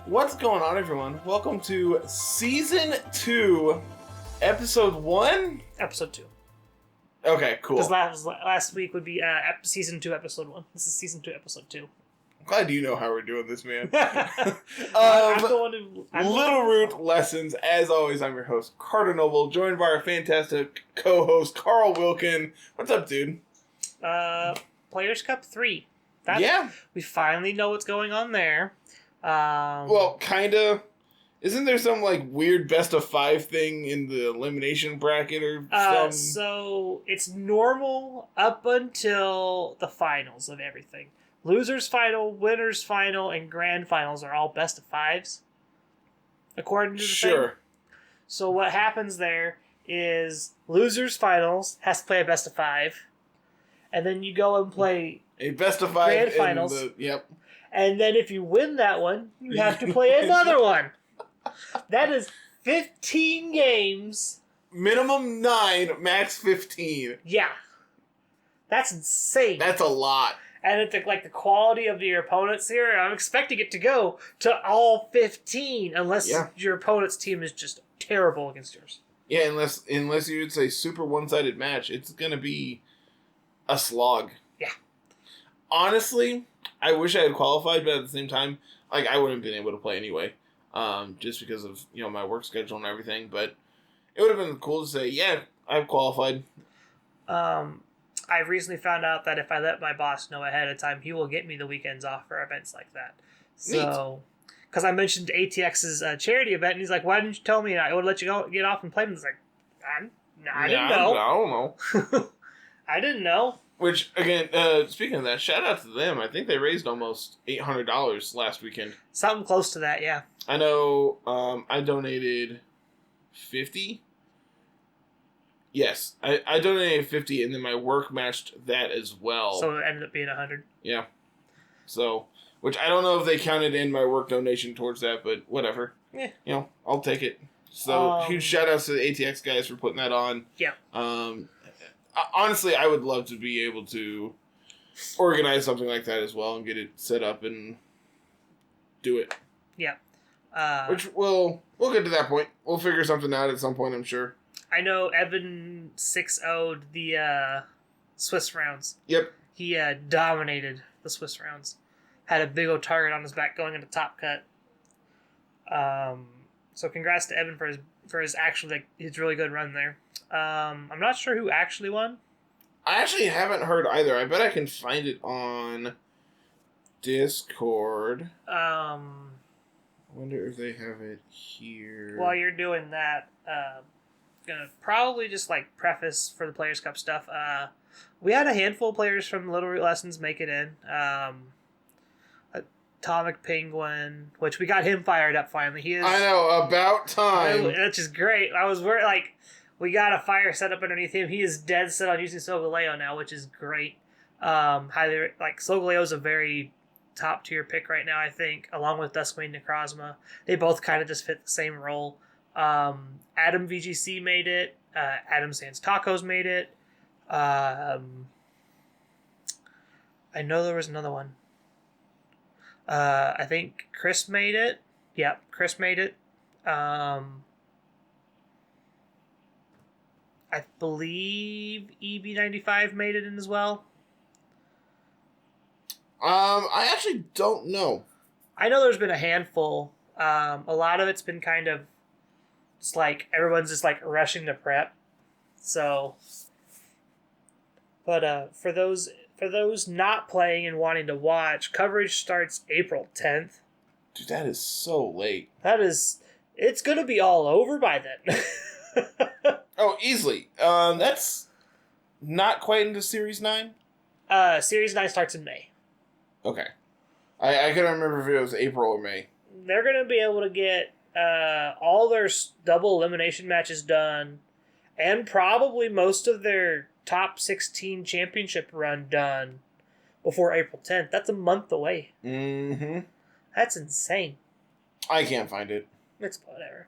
What's going on, everyone? Welcome to Season 2, Episode 1? Episode 2. Okay, cool. Because last week would be Season 2, Episode 1. This is Season 2, Episode 2. I'm glad you know how we're doing this, man. Littleroot Lessons. As always, I'm your host, Carter Noble, joined by our fantastic co-host, Carl Wilkin. What's up, dude? Players Cup 3. We finally know what's going on there. Well, kinda. Isn't there some, weird best-of-5 thing in the elimination bracket or something? So, it's normal up until the finals of everything. Losers final, winners final, and grand finals are all best-of-5s, according to the thing. So what happens there is losers finals has to play a best-of-5, and then you go and play a best-of-5 grand finals. Yep. And then if you win that one, you have to play another one. That is 15 games. Minimum 9, max 15. Yeah. That's insane. That's a lot. And it's the quality of your opponents here, I'm expecting it to go to all 15, unless your opponent's team is just terrible against yours. Yeah, unless you would say super one-sided match, it's going to be a slog. Yeah. Honestly, I wish I had qualified, but at the same time, I wouldn't have been able to play anyway, just because of my work schedule and everything. But it would have been cool to say, yeah, I've qualified. I recently found out that if I let my boss know ahead of time, he will get me the weekends off for events like that. So, because I mentioned ATX's charity event, and he's like, "Why didn't you tell me? And I would let you go get off and play." And it's like, I didn't know. I don't know. I didn't know. Which, again, speaking of that, shout out to them. I think they raised almost $800 last weekend. Something close to that, yeah. I know I donated 50. Yes, I donated 50, and then my work matched that as well. So it ended up being 100. Yeah. So, which I don't know if they counted in my work donation towards that, but whatever. Yeah. I'll take it. So, huge shout outs to the ATX guys for putting that on. Yeah. Honestly, I would love to be able to organize something like that as well and get it set up and do it. Yeah. Which we'll get to that point. We'll figure something out at some point, I'm sure. I know Evan 6-0'd the Swiss rounds. Yep. He dominated the Swiss rounds. Had a big old target on his back going into top cut. So congrats to Evan for his actually his really good run there. I'm not sure who actually won. I actually haven't heard either. I bet I can find it on Discord. I wonder if they have it here. While you're doing that, gonna probably just preface for the Players Cup stuff. We had a handful of players from Littleroot Lessons make it in. Atomic Penguin, which we got him fired up finally. I know, about time. Which is great. I was worried, we got a fire set up underneath him. He is dead set on using Solgaleo now, which is great. Solgaleo is a very top tier pick right now, I think, along with Duskmane Necrozma. They both kind of just fit the same role. Adam VGC made it. Adam Sans Tacos made it. I know there was another one. I think Chris made it. Yep, Chris made it. I believe EB95 made it in as well. I actually don't know. I know there's been a handful. A lot of it's been kind of just everyone's just rushing to prep. So, but for those not playing and wanting to watch, coverage starts April 10th. Dude, that is so late. It's going to be all over by then. Oh, easily. That's not quite into Series 9? Series 9 starts in May. Okay. I couldn't remember if it was April or May. They're going to be able to get all their double elimination matches done, and probably most of their top 16 championship run done before April 10th. That's a month away. Mm-hmm. That's insane. I can't find it. It's whatever.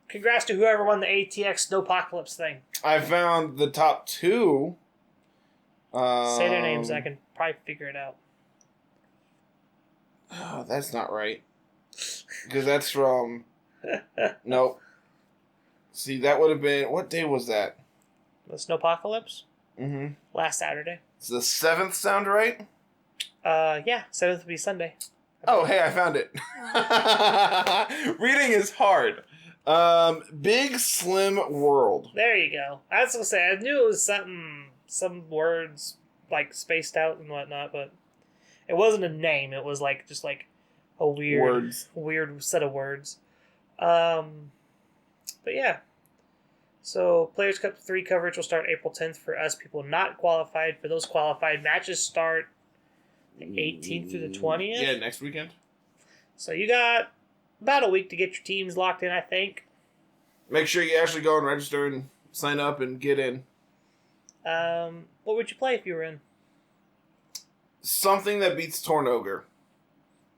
Congrats to whoever won the ATX Snowpocalypse thing. I found the top 2. Say their names, I can probably figure it out. Oh, that's not right. Because that's from... Nope. See, that would have been... What day was that? The Snowpocalypse? Mm-hmm. Last Saturday. Does the 7th sound right? Yeah. 7th would be Sunday. Oh, hey, I found it. Reading is hard. Big Slim World. There you go. I was gonna say, I knew it was some words, like, spaced out and whatnot, but it wasn't a name. It was, like, just, like, a weird set of words. But yeah. So, Players' Cup 3 coverage will start April 10th for us people not qualified. For those qualified, matches start the 18th through the 20th. Yeah, next weekend. So, you got about a week to get your teams locked in, I think. Make sure you actually go and register and sign up and get in. What would you play if you were in? Something that beats Torn Ogre.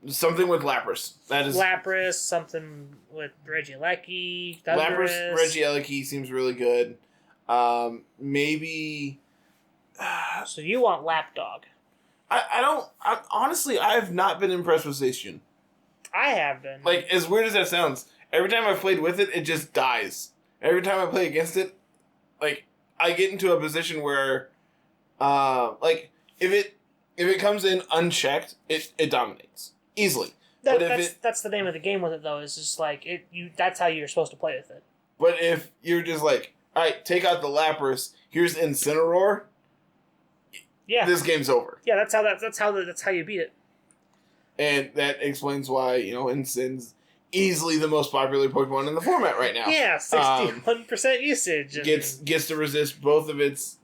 Something with Lapras. That is Lapras, something with Reggie Leckie, Thunderous. Lapras, Reggie Leckie seems really good. Maybe. So you want Lapdog? Honestly, I have not been impressed with Zacian. I have been. Like, as weird as that sounds, every time I've played with it, it just dies. Every time I play against it, like, I get into a position where, like, if it comes in unchecked, it dominates easily. That's the name of the game with it, though. Is just like that's how you're supposed to play with it. But if you're just like, all right, take out the Lapras, here's Incineroar. Yeah, this game's over. Yeah, that's how you beat it. And that explains why Incin's easily the most popular Pokemon in the format right now. Yeah, 61% usage. Gets to resist both of its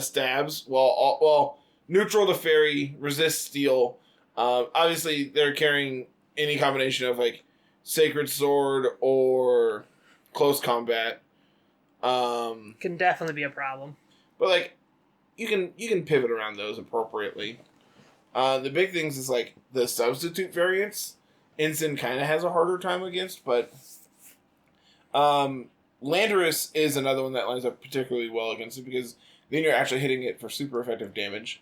stabs, while neutral to fairy, resist steel. Obviously, they're carrying any combination of like Sacred Sword or close combat. Can definitely be a problem. But like, you can pivot around those appropriately. The big things is like the substitute variants. Incin kind of has a harder time against, but Landorus is another one that lines up particularly well against it because then you're actually hitting it for super effective damage.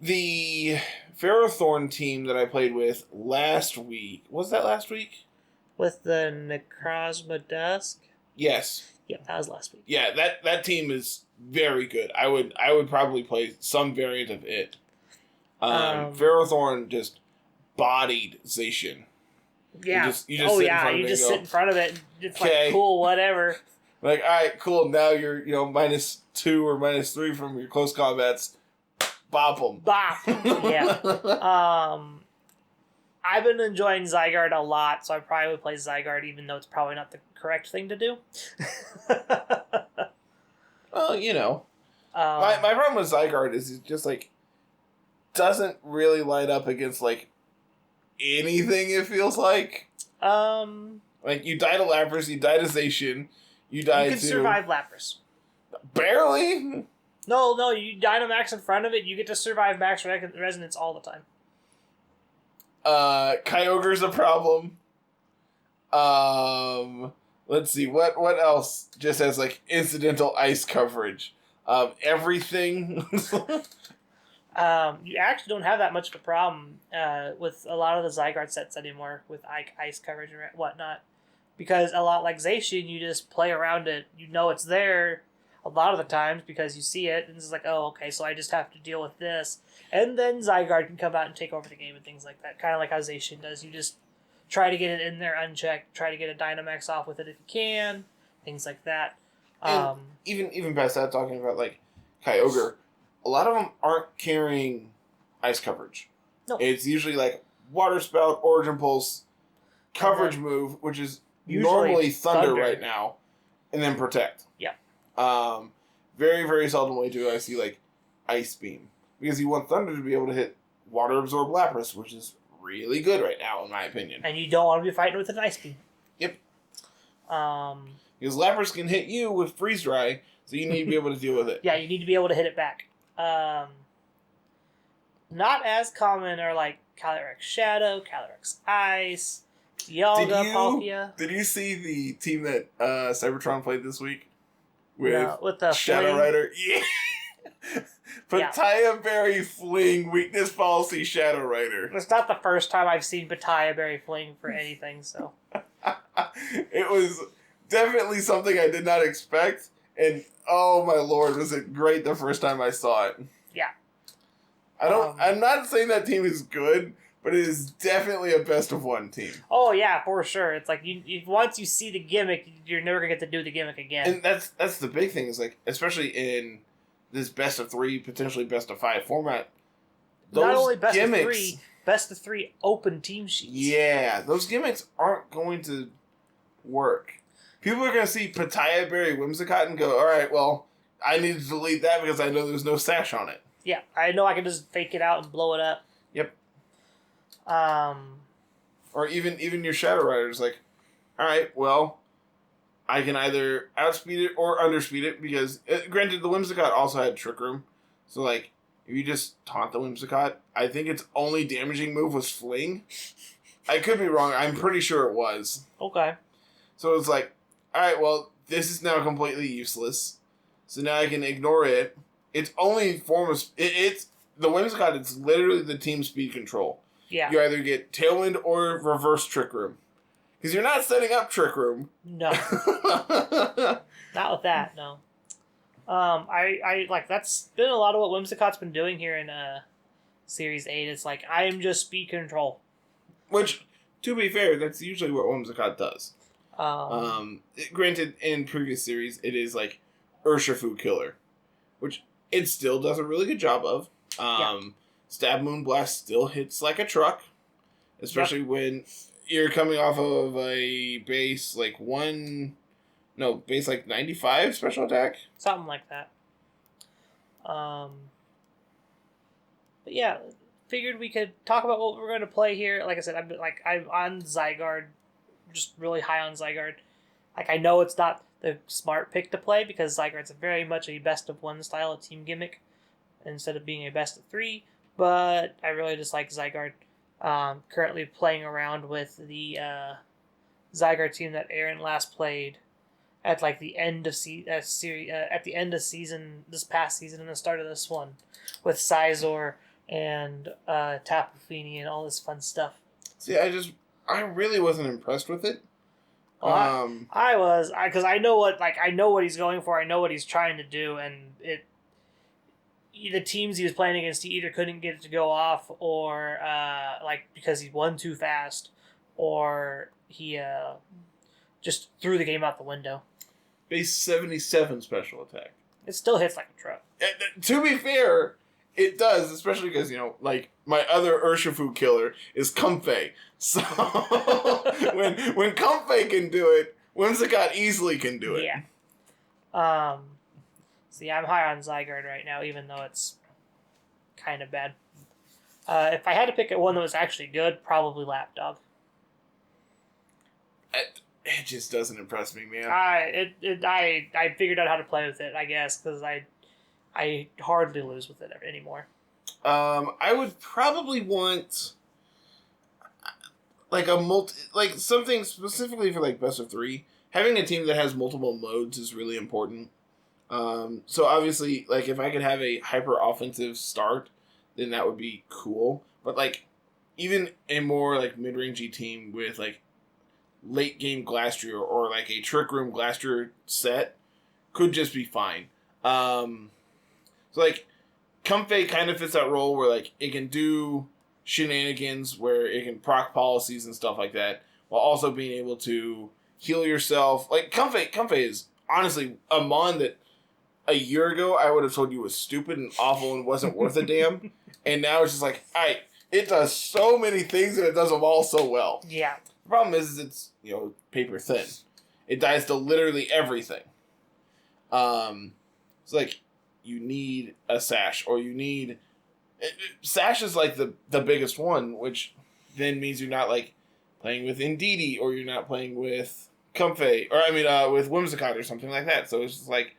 The Ferrothorn team that I played with last week, was that last week? With the Necrozma Dusk? Yes. Yeah, that was last week. Yeah, that team is very good. I would probably play some variant of it. Ferrothorn just bodied Zacian. Yeah. You just sit in front of it and it's like, cool, whatever. Like, all right, cool, now you're, -2 or -3 from your close combats. Bop them. Bop. Yeah. I've been enjoying Zygarde a lot, so I probably would play Zygarde even though it's probably not the correct thing to do. Well, my problem with Zygarde is it just, like, doesn't really line up against, like, anything, it feels like. Like, you die to Lapras, you die to Zacian, you can survive Lapras. Barely? No, you Dynamax in front of it, you get to survive Max Resonance all the time. Kyogre's a problem. Let's see, what else just has, like, incidental ice coverage? Everything. You actually don't have that much of a problem with a lot of the Zygarde sets anymore with ice coverage and whatnot. Because a lot like Zacian, you just play around it. You know it's there a lot of the times because you see it, and it's like, oh, okay, so I just have to deal with this. And then Zygarde can come out and take over the game and things like that. Kind of like how Zacian does. You just try to get it in there unchecked, try to get a Dynamax off with it if you can, things like that. And even past that, talking about, like, Kyogre, a lot of them aren't carrying ice coverage. No. It's usually, like, Water Spout, Origin Pulse, coverage move, which is normally Thunder right now, and then Protect. Yeah. Very, very seldomly do I see, like, Ice Beam. Because you want Thunder to be able to hit Water Absorb Lapras, which is really good right now, in my opinion. And you don't want to be fighting with an Ice Beam. Yep. Because Lapras can hit you with Freeze Dry, so you need to be able to deal with it. Yeah, you need to be able to hit it back. Not as common are, like, Calyrex Shadow, Calyrex Ice, Dialga, Palkia. Did you see the team that Cybertron played this week? With the Shadow Flame? Rider? Yeah! Pataya Berry Fling Weakness Policy Shadow Rider. It's not the first time I've seen Pataya Berry Fling for anything, so. It was definitely something I did not expect, and oh my lord, was it great the first time I saw it. Yeah. I'm not saying that team is good, but it is definitely a best of one team. Oh yeah, for sure. It's like you once you see the gimmick, you're never gonna get to do the gimmick again. And that's the big thing, is like, especially in this best of 3, potentially best of 5 format. Those not only best gimmicks, of 3, best of 3 open team sheets. Yeah, those gimmicks aren't going to work. People are going to see Pataya Berry Whimsicott and go, alright, well, I need to delete that because I know there's no sash on it. Yeah, I know I can just fake it out and blow it up. Yep. Or even your Shadow Rider's like, alright, well, I can either outspeed it or underspeed it because, granted, the Whimsicott also had Trick Room. So, like, if you just taunt the Whimsicott, I think its only damaging move was Fling. I could be wrong. I'm pretty sure it was. Okay. So it's like, alright, well, this is now completely useless. So now I can ignore it. Its only form of... It's the Whimsicott, it's literally the team speed control. Yeah. You either get Tailwind or reverse Trick Room. Because you're not setting up Trick Room. No. Not with that, no. I like, that's been a lot of what Whimsicott's been doing here in Series 8. It's like, I am just speed control. Which, to be fair, that's usually what Whimsicott does. Granted, in previous series, it is like Urshifu Killer, which it still does a really good job of. Stab Moonblast still hits like a truck, especially when you're coming off of a base like base like 95 special attack. Something like that. But yeah, figured we could talk about what we're going to play here. Like I said, I'm on Zygarde, just really high on Zygarde. Like, I know it's not the smart pick to play because Zygarde's very much a best of 1 style of team gimmick instead of being a best of 3, but I really just like Zygarde. Currently playing around with the Zygarde team that Aaron last played at like the end of at the end of season, this past season and the start of this one, with Scizor and Tapu Fini and all this fun stuff. See, I really wasn't impressed with it. Well, I was, because I know what he's going for. I know what he's trying to do, and the teams he was playing against, he either couldn't get it to go off, or because he won too fast, or he just threw the game out the window. Base 77 special attack. It still hits like a truck. To be fair, it does, especially because, like, my other Urshifu Killer is Comfey. So, when Comfey can do it, Whimsicott easily can do it. Yeah. So yeah, I'm high on Zygarde right now, even though it's kind of bad. If I had to pick one that was actually good, probably Lapdog. It just doesn't impress me, man. I figured out how to play with it, I guess, because I hardly lose with it anymore. I would probably want like something specifically for like best of 3. Having a team that has multiple modes is really important. So obviously, like, if I could have a hyper offensive start, then that would be cool. But like, even a more like mid-rangey team with like late game Glastrier or like a Trick Room Glastrier set could just be fine. So like, Comfey kind of fits that role where like it can do shenanigans where it can proc policies and stuff like that, while also being able to heal yourself. Like, Comfey is honestly a mon that a year ago I would have told you was stupid and awful and wasn't worth a damn. And now it's just like, it does so many things and it does them all so well. Yeah. The problem is it's, paper thin. It dies to literally everything. It's like, you need a Sash, or you need... Sash is like the biggest one, which then means you're not like playing with Indeedee, or you're not playing with Comfey, or with Whimsicott or something like that. So it's just like,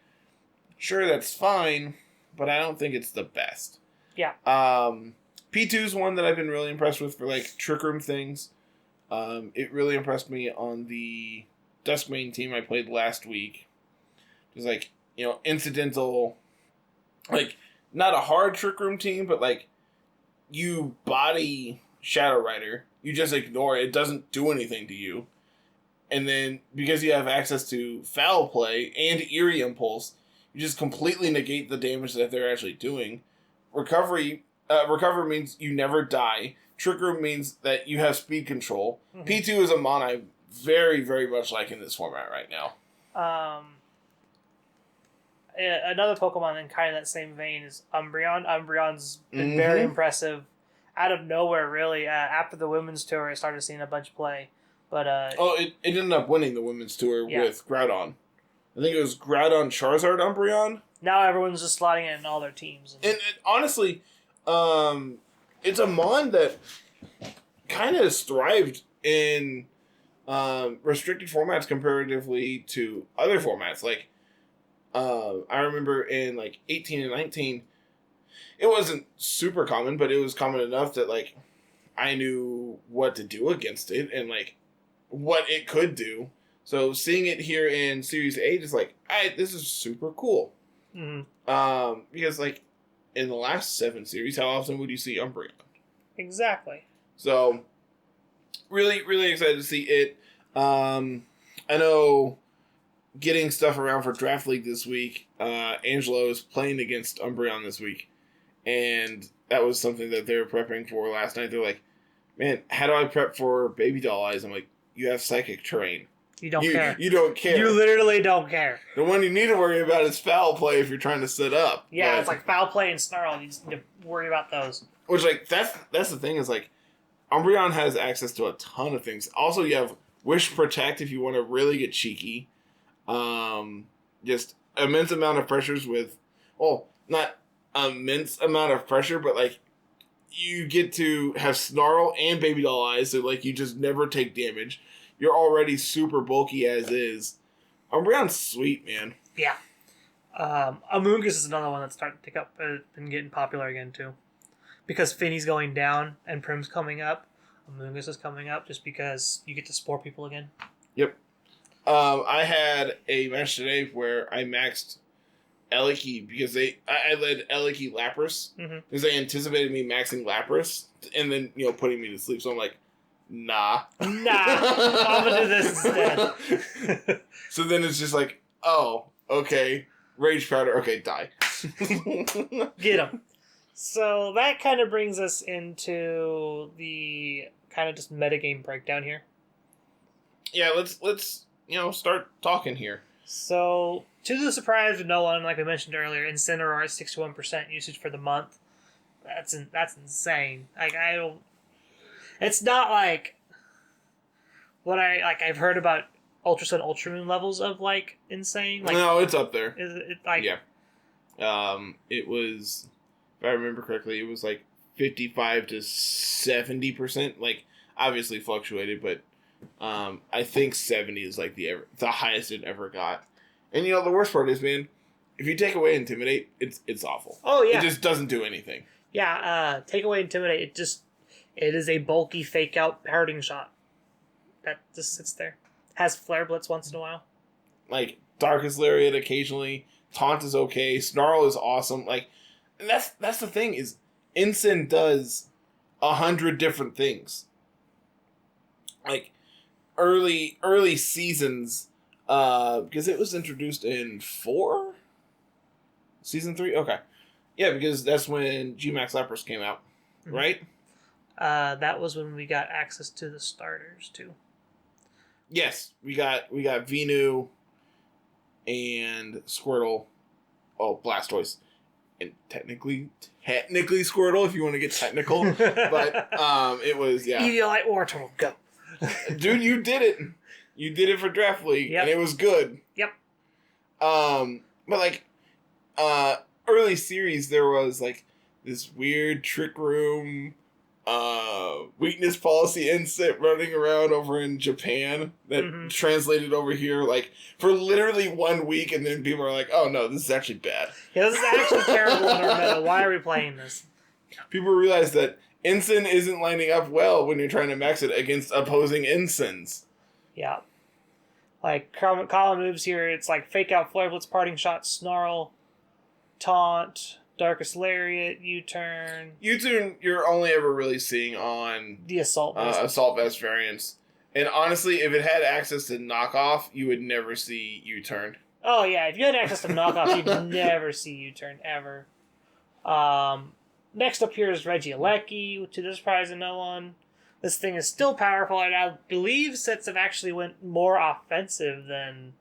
sure, that's fine, but I don't think it's the best. Yeah. P2's one that I've been really impressed with for like Trick Room things. It really impressed me on the Duskmane team I played last week. It was like, incidental, like, not a hard Trick Room team, but like you body Shadow Rider, you just ignore it. It doesn't do anything to you. And then because you have access to Foul Play and Eerie Impulse, you just completely negate the damage that they're actually doing. Recover means you never die. Trick Room means that you have speed control. Mm-hmm. P2 is a mon I very, very much like in this format right now. Another Pokemon in kind of that same vein is Umbreon. Umbreon's been very impressive. Out of nowhere, really. After the Women's Tour, I started seeing a bunch of play. But it ended up winning the Women's Tour with Groudon. I think it was Groudon, Charizard, Umbreon. Now everyone's just slotting it in all their teams. And honestly, it's a mon that kind of thrived in restricted formats comparatively to other formats. Like, I remember in like 18 and 19, it wasn't super common, but it was common enough that like I knew what to do against it and like what it could do. So seeing it here in Series 8 is like, this is super cool. Mm-hmm. Because like in the last 7 series, how often would you see Umbreon? Exactly. So really, really excited to see it. I know getting stuff around for Draft League this week, Angelo is playing against Umbreon this week. And that was something that they were prepping for last night. They're like, man, how do I prep for Baby Doll Eyes? I'm like, you have Psychic Terrain. You don't care. You don't care. You literally don't care. The one you need to worry about is Foul Play if you're trying to set up. Yeah, it's like Foul Play and Snarl. You just need to worry about those. Which, like, that's the thing is, like, Umbreon has access to a ton of things. Also, you have Wish Protect if you want to really get cheeky. Just immense amount of pressures with, well, not immense amount of pressure, but, like, you get to have Snarl and Baby Doll Eyes, so, like, you just never take damage. You're already super bulky as is. Umbreon's sweet, man. Yeah. Amoonguss is another one that's starting to pick up and getting popular again, too. Because Finny's going down and Prim's coming up. Amoonguss is coming up just because you get to spore people again. Yep. I had a match today where I maxed Leckie because I led Leckie Lapras because they anticipated me maxing Lapras and then, putting me to sleep. So I'm like, nah. I'm gonna do this instead. So then it's just like, oh, okay. Rage Powder. Okay, die. Get him. So that kind of brings us into the kind of just metagame breakdown here. Yeah, let's start talking here. So, to the surprise of no one, like we mentioned earlier, Incineroar is 61% usage for the month. That's insane. Like, it's not like what I've heard about Ultra Sun, Ultra Moon levels of like insane. Like, no, it's up there. Is it like? Yeah. It was, if I remember correctly, it was like 55 to 70%. Like, obviously fluctuated, but I think 70 is like the highest it ever got. And the worst part is, man, if you take away Intimidate, it's awful. Oh yeah, it just doesn't do anything. Yeah, take away Intimidate, it is a bulky fake out parroting shot that just sits there. Has Flare Blitz once in a while. Like Darkest Lariat occasionally. Taunt is okay. Snarl is awesome. Like, and that's the thing is, Incin does 100 different things. Like early seasons, because it was introduced in 4? Season 3? Okay. Yeah, because that's when G-Max Lapras came out, right? That was when we got access to the starters too. Yes, we got Venu and Squirtle. Oh, Blastoise. And technically Squirtle if you want to get technical. But it was, yeah. Eviolite Wartortle, go. Dude, you did it. You did it for Draft League, and it was good. Yep. But like early series there was like this weird Trick Room weakness policy inset running around over in Japan that translated over here like for literally 1 week, and then people are like, oh no, this is actually bad. Yeah, this is actually terrible in our meta. Why are we playing this? People realize that Incin isn't lining up well when you're trying to max it against opposing Incins. Yeah. Like, common moves here, it's like Fake Out, Flare Blitz, Parting Shot, Snarl, Taunt, Darkest Lariat, U-Turn. U-Turn, you're only ever really seeing on The Assault Vest. Assault Vest variants. And honestly, if it had access to knockoff, you would never see U-Turn. Oh, yeah. If you had access to knockoff, you'd never see U-Turn, ever. Next up here is Reggie Leckie, to the surprise of no one. This thing is still powerful, and I believe sets have actually went more offensive than...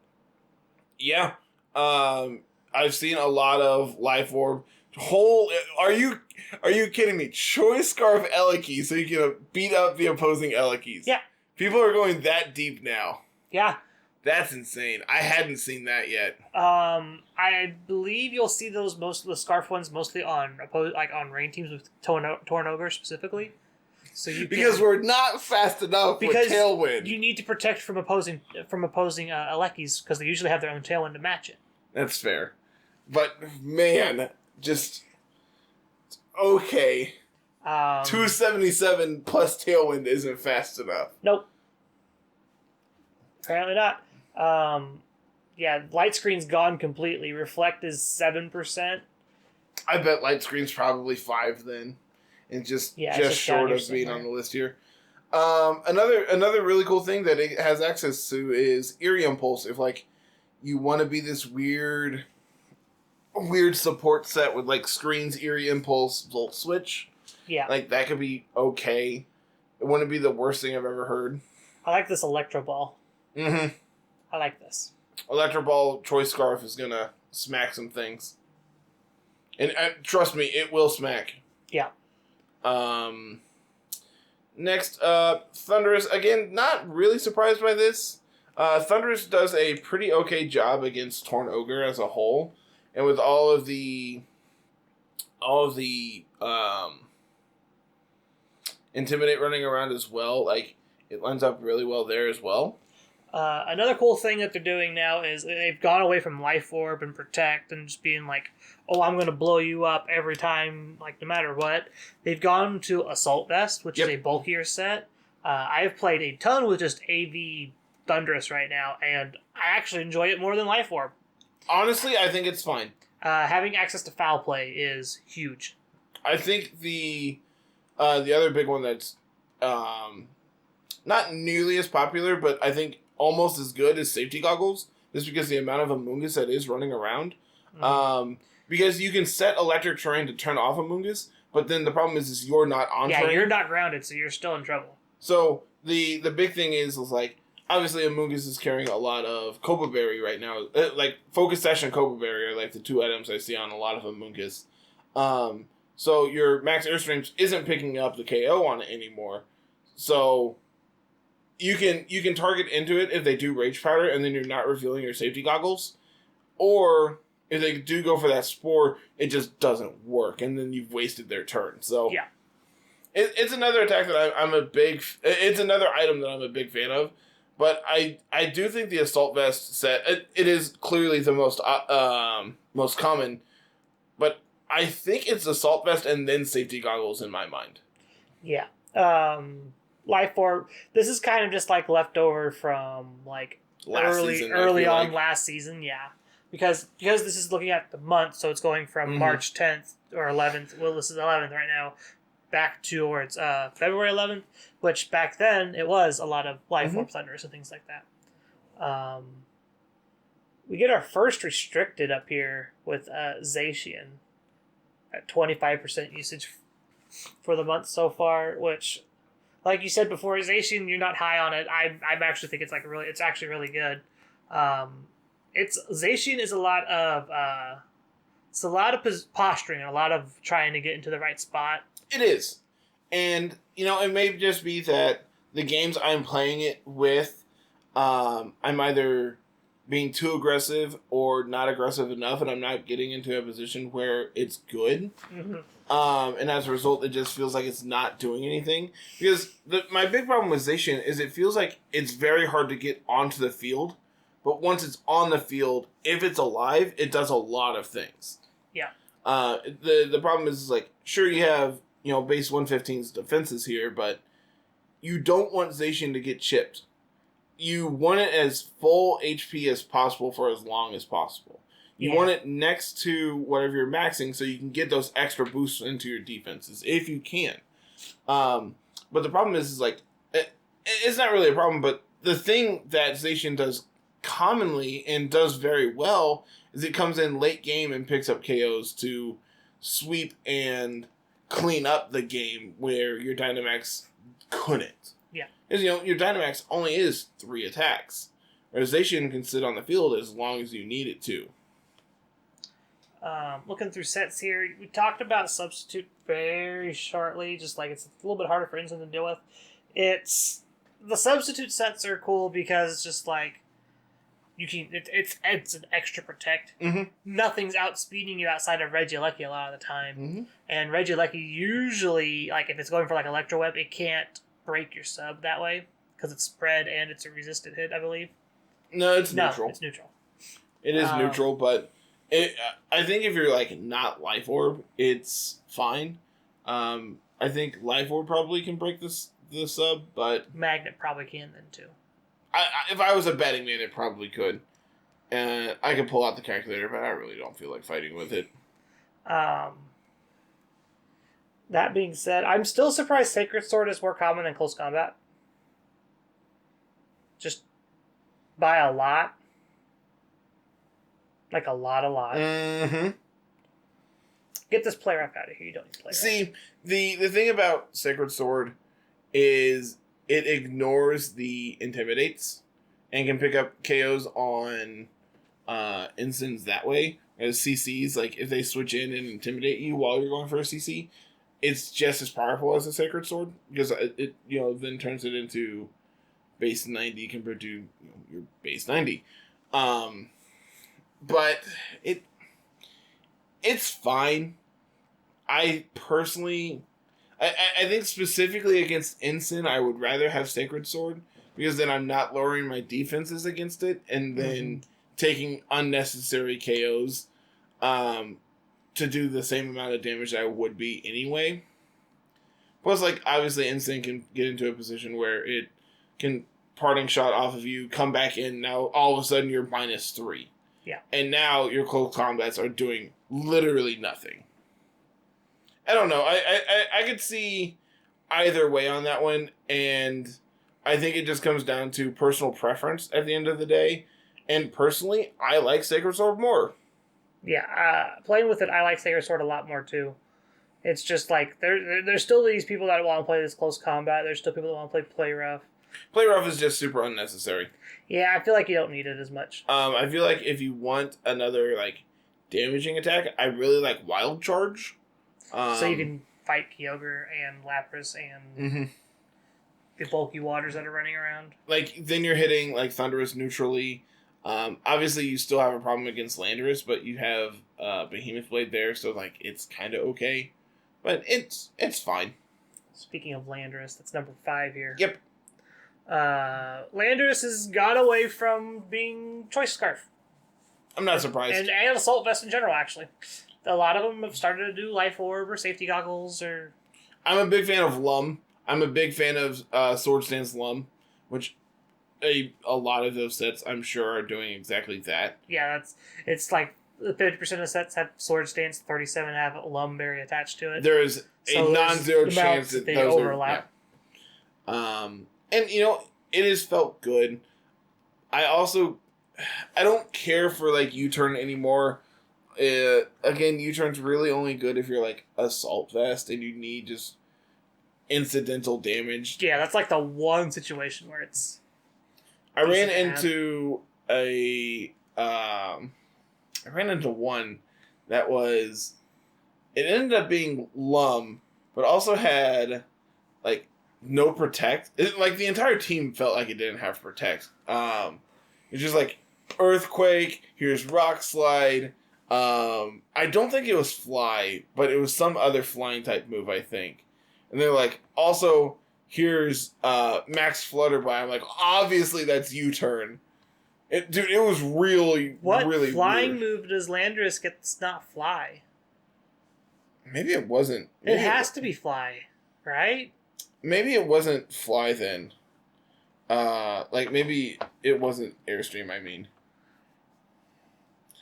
Yeah. I've seen a lot of Life Orb. Are you kidding me? Choice Scarf Elekey so you can beat up the opposing Elekeys. Yeah. People are going that deep now. Yeah. That's insane. I hadn't seen that yet. I believe you'll see those most of the Scarf ones mostly on rain teams with Torn Ogre specifically. So because we're not fast enough with Tailwind. You need to protect from opposing Elekeys because they usually have their own Tailwind to match it. That's fair. But man, just okay. 277 plus Tailwind isn't fast enough. Nope. Apparently not. Yeah, Light Screen's gone completely. Reflect is 7%. I bet Light Screen's probably 5 then. And just short of being on the list here. Another really cool thing that it has access to is Eerie Impulse. If you want to be this weird support set with screens, Eerie Impulse, Volt Switch. Yeah. That could be okay. It wouldn't be the worst thing I've ever heard. I like this Electro Ball. Mm-hmm. I like this. Electro Ball Choice Scarf is gonna smack some things. And trust me, it will smack. Yeah. Next up, Thunderous. Again, not really surprised by this. Thunderous does a pretty okay job against Torn Ogre as a whole. And with all of the Intimidate running around as well, it lines up really well there as well. Another cool thing that they're doing now is they've gone away from Life Orb and Protect and just being oh, I'm going to blow you up every time, no matter what. They've gone to Assault Vest, which is a bulkier set. I've played a ton with just AV Thunderous right now, and I actually enjoy it more than Life Orb. Honestly, I think it's fine. Having access to Foul Play is huge. I think the other big one that's not nearly as popular, but I think almost as good as Safety Goggles, just because the amount of Amoonguss that is running around. Mm-hmm. Because you can set Electric Terrain to turn off Amoonguss, but then the problem is you're not on terrain. Yeah, you're not grounded, so you're still in trouble. So the big thing is obviously Amoonguss is carrying a lot of Copa Berry right now. Focus Sash and Copa Berry are the two items I see on a lot of Amoonguss. So your Max Airstreams isn't picking up the KO on it anymore. So you can target into it if they do Rage Powder and then you're not revealing your Safety Goggles. Or if they do go for that Spore, it just doesn't work and then you've wasted their turn. So yeah. It's another attack that it's another item that I'm a big fan of. But I do think the Assault Vest set, it is clearly the most common, but I think it's Assault Vest and then Safety Goggles in my mind. Yeah. Life Orb, this is kind of just leftover from early on last season, yeah. Because this is looking at the month, so it's going from March 10th or 11th, well this is 11th right now, back towards February 11th, which back then it was a lot of Life Orb Thunders and things like that. We get our first restricted up here with Zacian at 25% usage for the month so far, which, like you said before, Zacian, you're not high on it. I actually think it's it's actually really good. Zacian is a lot of posturing and a lot of trying to get into the right spot. It is. And, it may just be that the games I'm playing it with, I'm either being too aggressive or not aggressive enough, and I'm not getting into a position where it's good. Mm-hmm. And as a result, it just feels like it's not doing anything. Because my big problem with Zacian is it feels like it's very hard to get onto the field, but once it's on the field, if it's alive, it does a lot of things. Yeah. The problem is sure you have base 115's defenses here, but you don't want Zacian to get chipped. You want it as full HP as possible for as long as possible. You want it next to whatever you're maxing so you can get those extra boosts into your defenses, if you can. But the problem is like, it's not really a problem, but the thing that Zacian does commonly and does very well is it comes in late game and picks up KOs to sweep and clean up the game where your Dynamax couldn't. Yeah. Because, your Dynamax only is 3 attacks. Whereas Zacian can sit on the field as long as you need it to. Looking through sets here, we talked about Substitute very shortly, just like it's a little bit harder for Instant to deal with. The Substitute sets are cool because it's just like, it's an extra protect. Mm-hmm. Nothing's outspeeding you outside of Reggie Leckie a lot of the time. Mm-hmm. And Reggie Leckie usually, like if it's going for like Electro Web, it can't break your sub that way because it's spread and it's a resisted hit, I believe. No, it's neutral. It's neutral. It is neutral, but I think if you're like not Life Orb, it's fine. I think Life Orb probably can break the sub, but Magnet probably can then too. If I was a betting man, it probably could. I could pull out the calculator, but I really don't feel like fighting with it. That being said, I'm still surprised Sacred Sword is more common in close combat. Just by a lot. Like a lot. Mm-hmm. Get this play ref out of here. You don't need to play ref. See, the thing about Sacred Sword is it ignores the Intimidates and can pick up KOs on instants that way. As CCs, like if they switch in and intimidate you while you're going for a CC, it's just as powerful as a Sacred Sword because it then turns it into base 90 compared to your base 90. But it's fine. I personally, I think specifically against Ensign, I would rather have Sacred Sword because then I'm not lowering my defenses against it and then taking unnecessary KOs to do the same amount of damage that I would be anyway. Plus, like, obviously Ensign can get into a position where it can parting shot off of you, come back in, now all of a sudden you're -3. Yeah. And now your close combats are doing literally nothing. I don't know. I could see either way on that one, and I think it just comes down to personal preference at the end of the day. And personally, I like Sacred Sword more. Yeah, playing with it, I like Sacred Sword a lot more too. It's just like there's still these people that want to play this close combat. There's still people that want to play rough. Play rough is just super unnecessary. Yeah, I feel like you don't need it as much. I feel like if you want another like damaging attack, I really like Wild Charge. So you can fight Kyogre and Lapras and the bulky waters that are running around. Like then you're hitting like Thunderous neutrally. Obviously you still have a problem against Landorus, but you have Behemoth Blade there, so like it's kind of okay. But it's fine. Speaking of Landorus, that's number 5 here. Yep. Landorus has got away from being Choice Scarf. I'm not surprised. And Assault Vest in general, actually. A lot of them have started to do Life Orb or Safety Goggles or... I'm a big fan of Lum. I'm a big fan of Sword Stance Lum, which a lot of those sets, I'm sure, are doing exactly that. Yeah, it's like 50% of sets have Sword Stance, 37 have Lum Berry attached to it. There is a non-zero chance that they those overlap. And, it has felt good. I don't care for, like, U-Turn anymore. Again, U-Turn's really only good if you're, like, Assault Vest and you need just incidental damage. Yeah, that's, like, the one situation where it's... I ran into one that was... It ended up being Lum, but also had, like, no Protect. Like, the entire team felt like it didn't have Protect. It's just, like, Earthquake, here's Rock Slide. I don't think it was Fly, but it was some other flying type move, I think. And they're like, also, here's Max Flutterby. I'm like, obviously that's U-Turn. It was really, what really flying weird. move does Landorus get that's not Fly? Maybe it wasn't. It has to be Fly, right? Maybe it wasn't Fly then. Like, maybe it wasn't Airstream, I mean.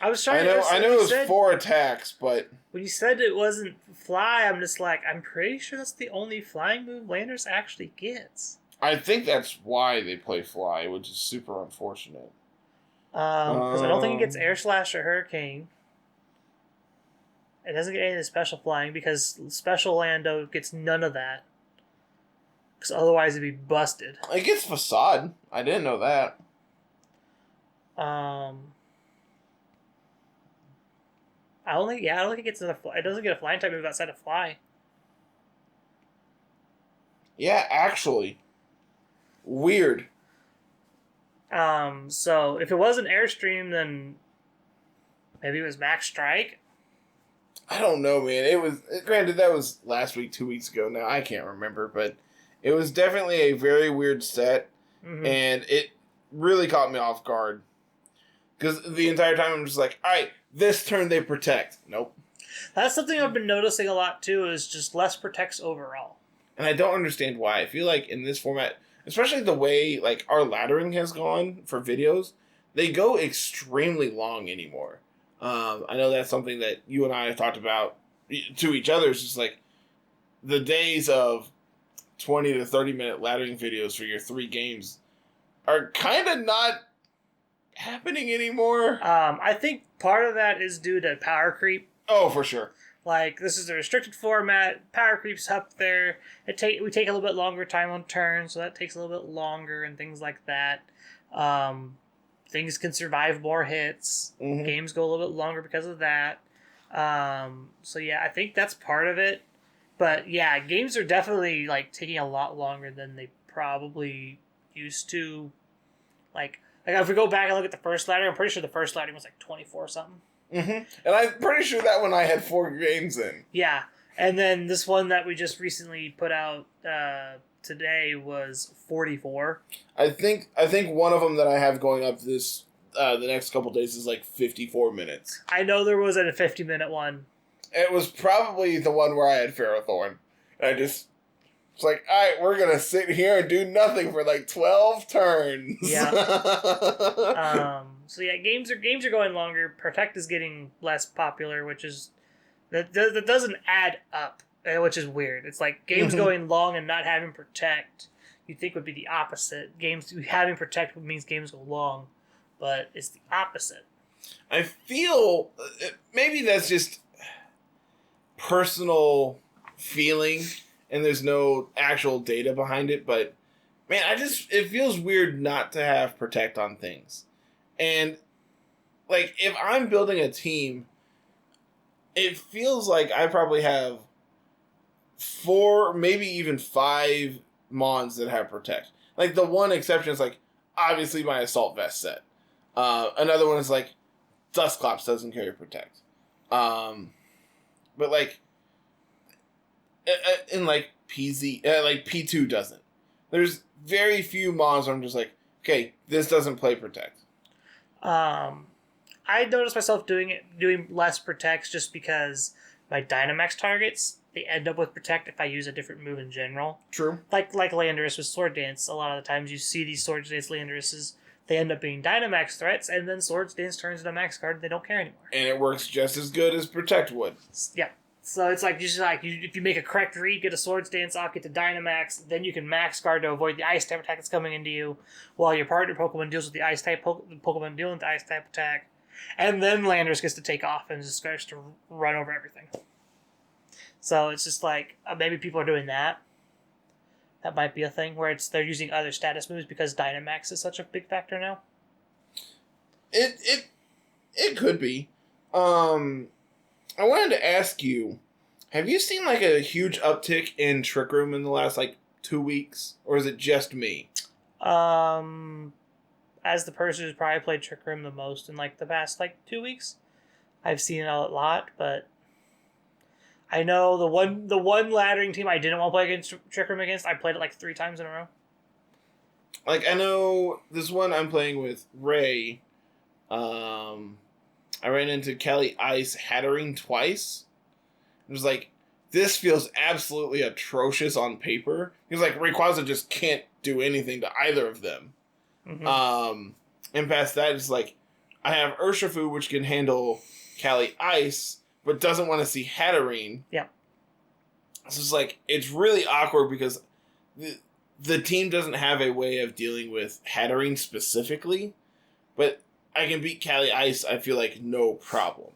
I was trying. I know it was 4 attacks, but when you said it wasn't fly, I'm just like, I'm pretty sure that's the only flying move Landers actually gets. I think that's why they play fly, which is super unfortunate. Because I don't think it gets Air Slash or Hurricane. It doesn't get any of the special flying because Special Lando gets none of that. Because otherwise it'd be busted. It gets Facade. I didn't know that. I don't think it gets another. It doesn't get a flying type move outside of fly. Yeah, actually, weird. So if it wasn't Airstream, then maybe it was Max Strike. I don't know, man. It was, granted, that was last week, 2 weeks ago. Now I can't remember, but it was definitely a very weird set, and it really caught me off guard. Because the entire time I'm just like, all right, this turn they protect. Nope. That's something I've been noticing a lot too, is just less protects overall. And I don't understand why. I feel like in this format, especially the way like our laddering has gone for videos, they go extremely long anymore. I know that's something that you and I have talked about to each other. It's just like the days of 20 to 30 minute laddering videos for your 3 games are kind of not happening anymore. I think part of that is due to power creep. Oh, for sure. Like, this is a restricted format. Power creep's up there. We take a little bit longer time on turn, so that takes a little bit longer and things like that. Things can survive more hits. Games go a little bit longer because of that. So yeah, I think that's part of it. But yeah, games are definitely like taking a lot longer than they probably used to. Like if we go back and look at the first ladder, I'm pretty sure the first ladder was like 24 something. And I'm pretty sure that one I had 4 games in. Yeah, and then this one that we just recently put out today was 44. I think one of them that I have going up this the next couple days is like 54 minutes. I know there was a 50-minute one. It was probably the one where I had Ferrothorn. And it's like, all right, we're going to sit here and do nothing for like 12 turns. Yeah. So yeah, games are going longer. Protect is getting less popular, which is that doesn't add up, which is weird. It's like games going long and not having Protect, you'd think would be the opposite. Games having Protect means games go long, but it's the opposite. I feel maybe that's just personal feeling, and there's no actual data behind it, but man, it feels weird not to have Protect on things. And like if I'm building a team, it feels like I probably have 4, maybe even 5 Mons that have Protect. Like the one exception is like obviously my Assault Vest set. Another one is like Dustclops doesn't carry Protect. But like in like PZ, like P2 doesn't. There's very few Mons where I'm just like, okay, this doesn't play Protect. I noticed myself doing less Protects just because my Dynamax targets, they end up with Protect if I use a different move in general. True. Like Landorus with Sword Dance. A lot of the times you see these Sword Dance Landoruses, they end up being Dynamax threats, and then Sword Dance turns into a max card and they don't care anymore. And it works just as good as Protect would. Yeah. So it's like, if you make a correct read, get a Swords Dance off, get to Dynamax, then you can max guard to avoid the Ice type attack that's coming into you, while your partner Pokemon deals with the Ice type Pokemon dealing with the Ice type attack, and then Landorus gets to take off and just starts to run over everything. So it's just like, maybe people are doing that. That might be a thing where they're using other status moves because Dynamax is such a big factor now. It could be. I wanted to ask you, have you seen like a huge uptick in Trick Room in the last like 2 weeks? Or is it just me? As the person who's probably played Trick Room the most in like the past like 2 weeks, I've seen it a lot, but I know the one laddering team I didn't want to play against Trick Room against, I played it like 3 times in a row. Like I know this one I'm playing with Ray, I ran into Kelly Ice Hattering twice. It was like, this feels absolutely atrocious on paper. Because like Rayquaza just can't do anything to either of them. And past that, it's like, I have Urshifu, which can handle Cali Ice, but doesn't want to see Hatterene. Yeah. So it's like, it's really awkward because the team doesn't have a way of dealing with Hatterene specifically, but I can beat Cali Ice, I feel like, no problem.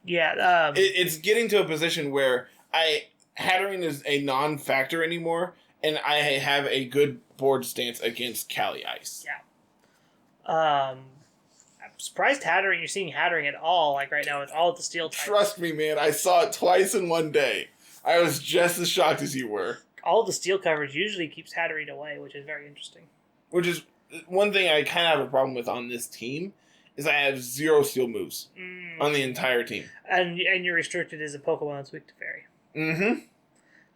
Yeah. It's getting to a position where Hatterene is a non-factor anymore, and I have a good board stance against Cali Ice. Yeah. I'm surprised you're seeing Hatterene at all, like right now with all the steel types. Trust me, man, I saw it twice in one day. I was just as shocked as you were. All the steel coverage usually keeps Hatterene away, which is very interesting. Which is one thing I kind of have a problem with on this team, is I have 0 steel moves on the entire team. And you're restricted as a Pokemon that's weak to Fairy. Mm-hmm.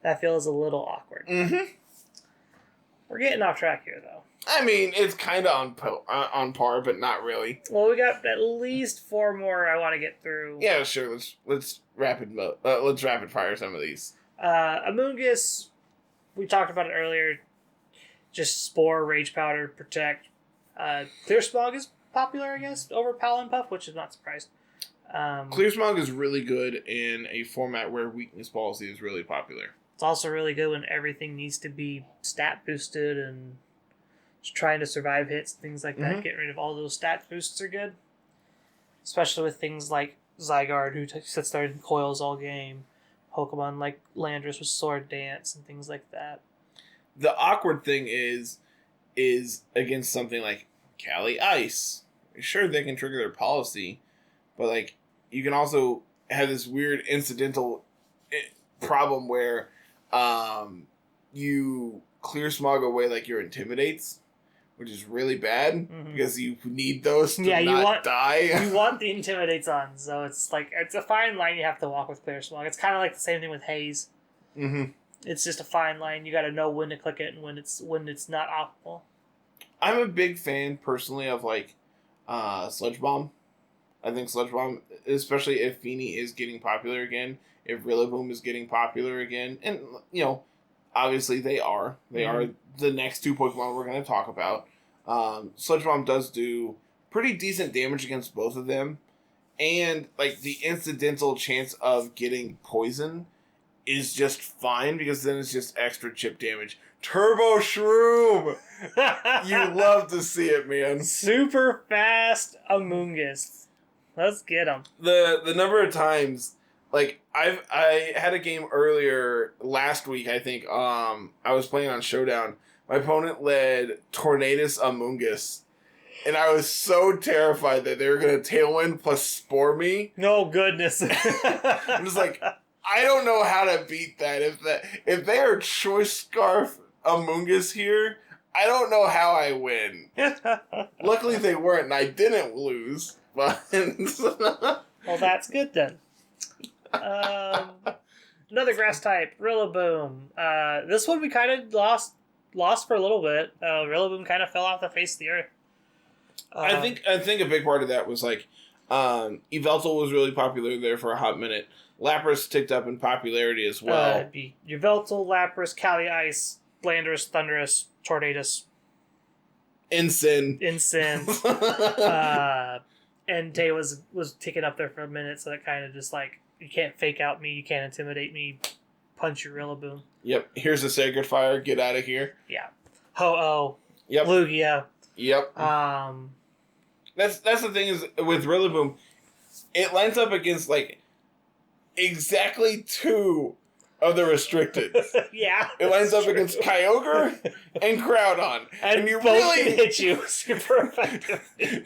That feels a little awkward. Mm-hmm. We're getting off track here, though. I mean, it's kind of on par, but not really. Well, we got at least 4 more I want to get through. Yeah, sure. Let's rapid fire some of these. Amoonguss, we talked about it earlier. Just Spore, Rage Powder, Protect. Clear Smog is popular, I guess, over Palin Puff, which is not surprised. Clear Smog is really good in a format where Weakness Policy is really popular. It's also really good when everything needs to be stat boosted and just trying to survive hits, things like that. Mm-hmm. Getting rid of all those stat boosts are good. Especially with things like Zygarde, who sits there and coils all game. Pokemon like Landorus with Sword Dance and things like that. The awkward thing is against something like Cali Ice. Sure, they can trigger their policy, but like you can also have this weird incidental problem where you clear Smog away like your Intimidates, which is really bad because you need those to die. You want the Intimidates on, so it's like it's a fine line you have to walk with Clear Smog. It's kind of like the same thing with Haze. Mm-hmm. It's just a fine line. You got to know when to click it and when it's not optimal. I'm a big fan personally of like Sludge Bomb. I think Sludge Bomb, especially if Feeny is getting popular again, if Rillaboom is getting popular again, and obviously they are the next 2 Pokemon we're going to talk about. Sludge Bomb does do pretty decent damage against both of them, and like the incidental chance of getting poison is just fine because then it's just extra chip damage. Turbo Shroom! You love to see it, man. Super fast Amoonguss. Let's get him. The number of times, like I had a game earlier last week. I think I was playing on Showdown. My opponent led Tornadus Amoonguss, and I was so terrified that they were gonna Tailwind plus Spore me. No goodness. I'm just like, I don't know how to beat that. If they are Choice Scarf Amoonguss here, I don't know how I win. Luckily they weren't, and I didn't lose. But well, that's good then. Another grass type, Rillaboom. This one we kind of lost for a little bit. Rillaboom kind of fell off the face of the earth. I think a big part of that was like Yveltal was really popular there for a hot minute. Lapras ticked up in popularity as well. It'd be Yveltal, Lapras, Cali Ice, Landorus, Thunderous, Tornadus, Incin. Entei was ticking up there for a minute, so that kind of just like, you can't fake out me, you can't intimidate me, punch your Rillaboom. Yep, here's a Sacred Fire, get out of here. Yeah. Ho-Oh. Yep. Lugia. Yep. That's the thing is, with Rillaboom, it lines up against like exactly 2 of the restricted. Yeah. It lines up against Kyogre and Groudon. And you both really can hit you super effectively.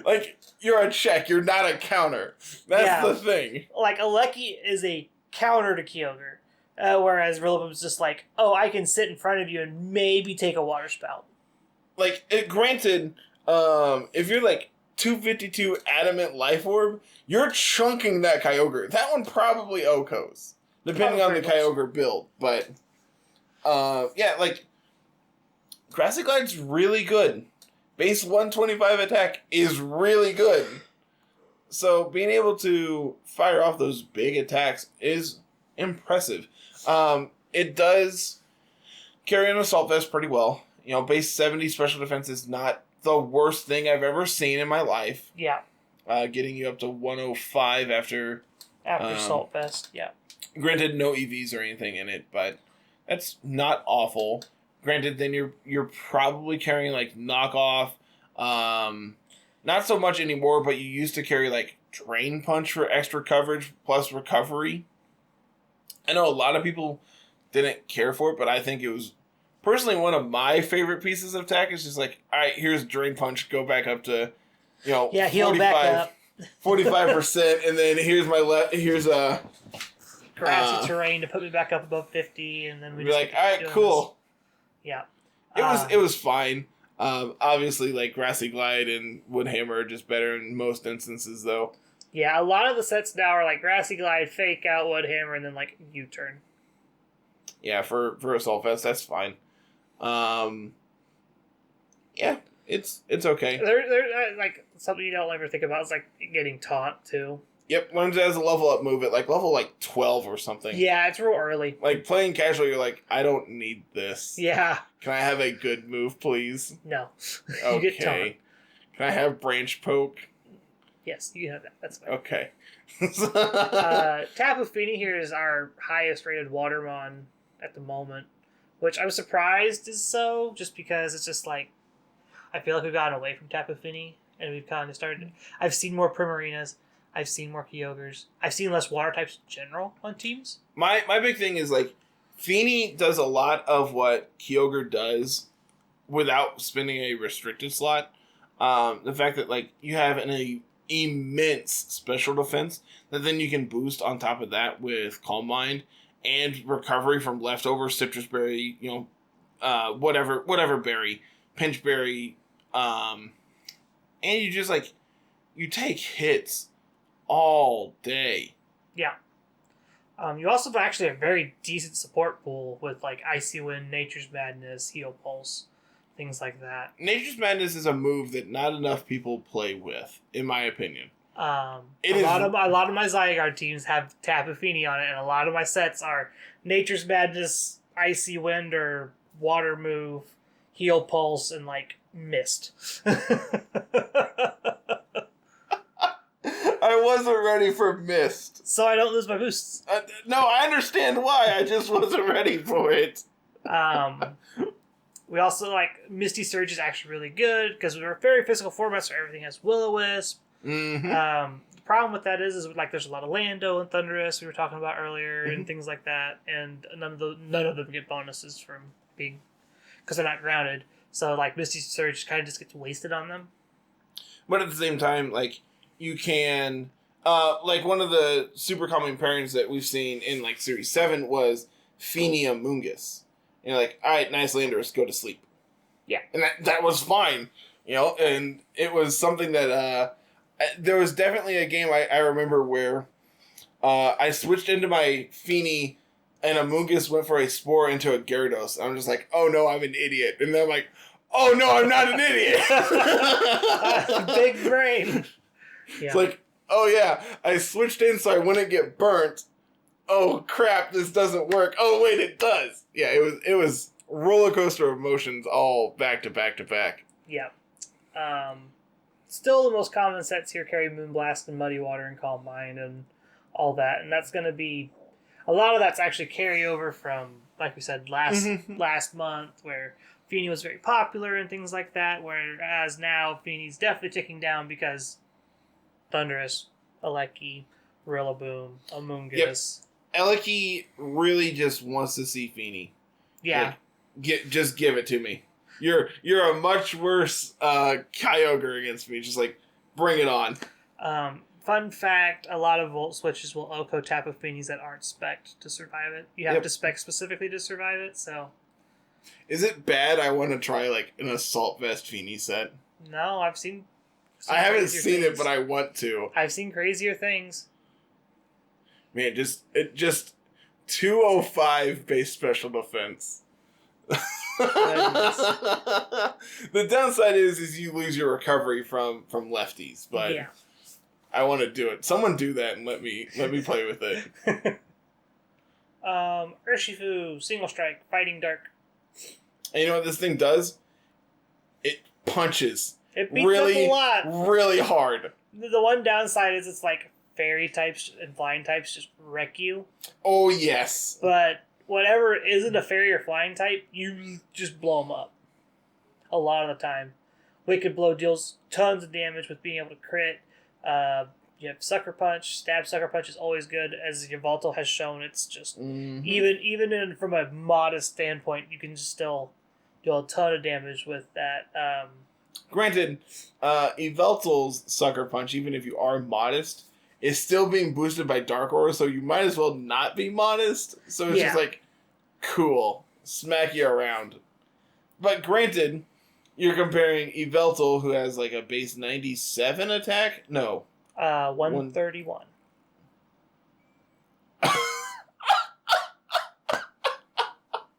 Like, you're a check, you're not a counter. That's the thing. Like, a Leckie is a counter to Kyogre. Whereas Rillaboom's just like, oh, I can sit in front of you and maybe take a water spout. Like, granted, if you're like 252 Adamant Life Orb, you're chunking that Kyogre. That one probably OHKOs. Depending on the Kyogre build. But, yeah, like, Grassy Glide's really good. Base 125 attack is really good. So, being able to fire off those big attacks is impressive. It does carry an Assault Vest pretty well. Base 70 special defense is not the worst thing I've ever seen in my life. Yeah. Getting you up to 105 after Salt Fest, yeah. Granted, no EVs or anything in it, but that's not awful. Granted, then you're probably carrying like knockoff, not so much anymore, but you used to carry like Drain Punch for extra coverage plus recovery. I know a lot of people didn't care for it, but I think it was personally one of my favorite pieces of tech. It's just like, all right, here's Drain Punch, go back up to, heal back up. 45%, and then here's a grassy terrain to put me back up above 50, and then we be like, all right, cool. Yeah, it was fine. Obviously, like Grassy Glide and Woodhammer are just better in most instances, though. Yeah, a lot of the sets now are like Grassy Glide, Fake Out, Woodhammer, and then like U-turn. Yeah, for Assault Fest, that's fine. Yeah, it's okay. They're like something you don't ever think about is like getting taunt too. Yep, learns as a level up move at like level 12 or something. Yeah, it's real early. Like playing casual, you're like, I don't need this. Yeah. Can I have a good move, please? No. Okay. You get taunt. Can I have Branch Poke? Yes, you can have that. That's fine. Okay. Tapu Fini here is our highest rated Watermon at the moment, which I'm surprised is so, just because it's just like, I feel like we've gotten away from Tapu Fini, and we've kind of started. I've seen more Primarinas. I've seen more Kyogres. I've seen less water types in general on teams. My big thing is like, Fini does a lot of what Kyogre does without spending a restricted slot. The fact that like you have an immense special defense that then you can boost on top of that with Calm Mind and recovery from leftover citrus berry, whatever berry, pinch berry, and you just like you take hits all day. Yeah. You also have actually a very decent support pool with like Icy Wind, Nature's Madness, Heal Pulse, things like that. Nature's Madness is a move that not enough people play with, in my opinion. A lot of my Zygarde teams have Tapu Fini on it, and a lot of my sets are Nature's Madness, Icy Wind, or Water Move, Heal Pulse, and like Mist. I wasn't ready for Mist. So I don't lose my boosts. No, I understand why. I just wasn't ready for it. We also like Misty Surge is actually really good because we're a very physical format, so everything has Will-O-Wisp. Mm-hmm. The problem with that is like there's a lot of Lando and Thunderous we were talking about earlier, Mm-hmm. and things like that, and none of them get bonuses from being because they're not grounded. So like Misty Surge kind of just gets wasted on them. But at the same time, like you can, like one of the super common pairings that we've seen in like Series 7 was Fini Amoonguss. And you're like, all right, nice Landorus, go to sleep. Yeah. And that was fine, and it was something that, there was definitely a game I remember where I switched into my Fini and Amoonguss went for a Spore into a Gyarados. I'm just like, oh no, I'm an idiot. And then I'm like, oh no, I'm not an idiot. Big brain. Yeah. It's like, oh yeah, I switched in so I wouldn't get burnt. Oh crap, this doesn't work. Oh wait, it does. Yeah, it was roller coaster of emotions all back to back to back. Yeah. Still the most common sets here carry Moonblast and Muddy Water and Calm Mind and all that, and that's going to be a lot of that's actually carryover from, like we said, last month where Fini was very popular and things like that, whereas now Fini's definitely ticking down because Thunderous, Leckie, Rillaboom, Amoonguss. Yep. Leckie really just wants to see Fini. Yeah. Like, just give it to me. You're a much worse Kyogre against me. Just like, bring it on. Fun fact, a lot of Volt switches will Oko Tapu Finis that aren't spec'd to survive it. You have to spec specifically to survive it, so... Is it bad I want to try, like, an Assault Vest Fini set? No, I've seen... I haven't seen it, but I want to. I've seen crazier things. Man, just 205 base special defense. The downside is you lose your recovery from lefties, but yeah. I want to do it. Someone do that and let me play with it. Urshifu, Single Strike, Fighting Dark. And you know what this thing does? punches It beats up a lot. really hard. The one downside is it's like fairy types and flying types just wreck you. Oh, yes. But whatever isn't a fairy or flying type, you just blow them up. A lot of the time. Wicked Blow deals tons of damage with being able to crit. You have Sucker Punch. Stab Sucker Punch is always good. As Yveltal has shown, it's just... Even from a modest standpoint, you can still do a ton of damage with that. Granted, Yveltal's Sucker Punch, even if you are modest, is still being boosted by Dark Aura, so you might as well not be modest. So it's just like, cool. Smack you around. But granted, you're comparing Yveltal, who has like a base 97 attack? No. 131.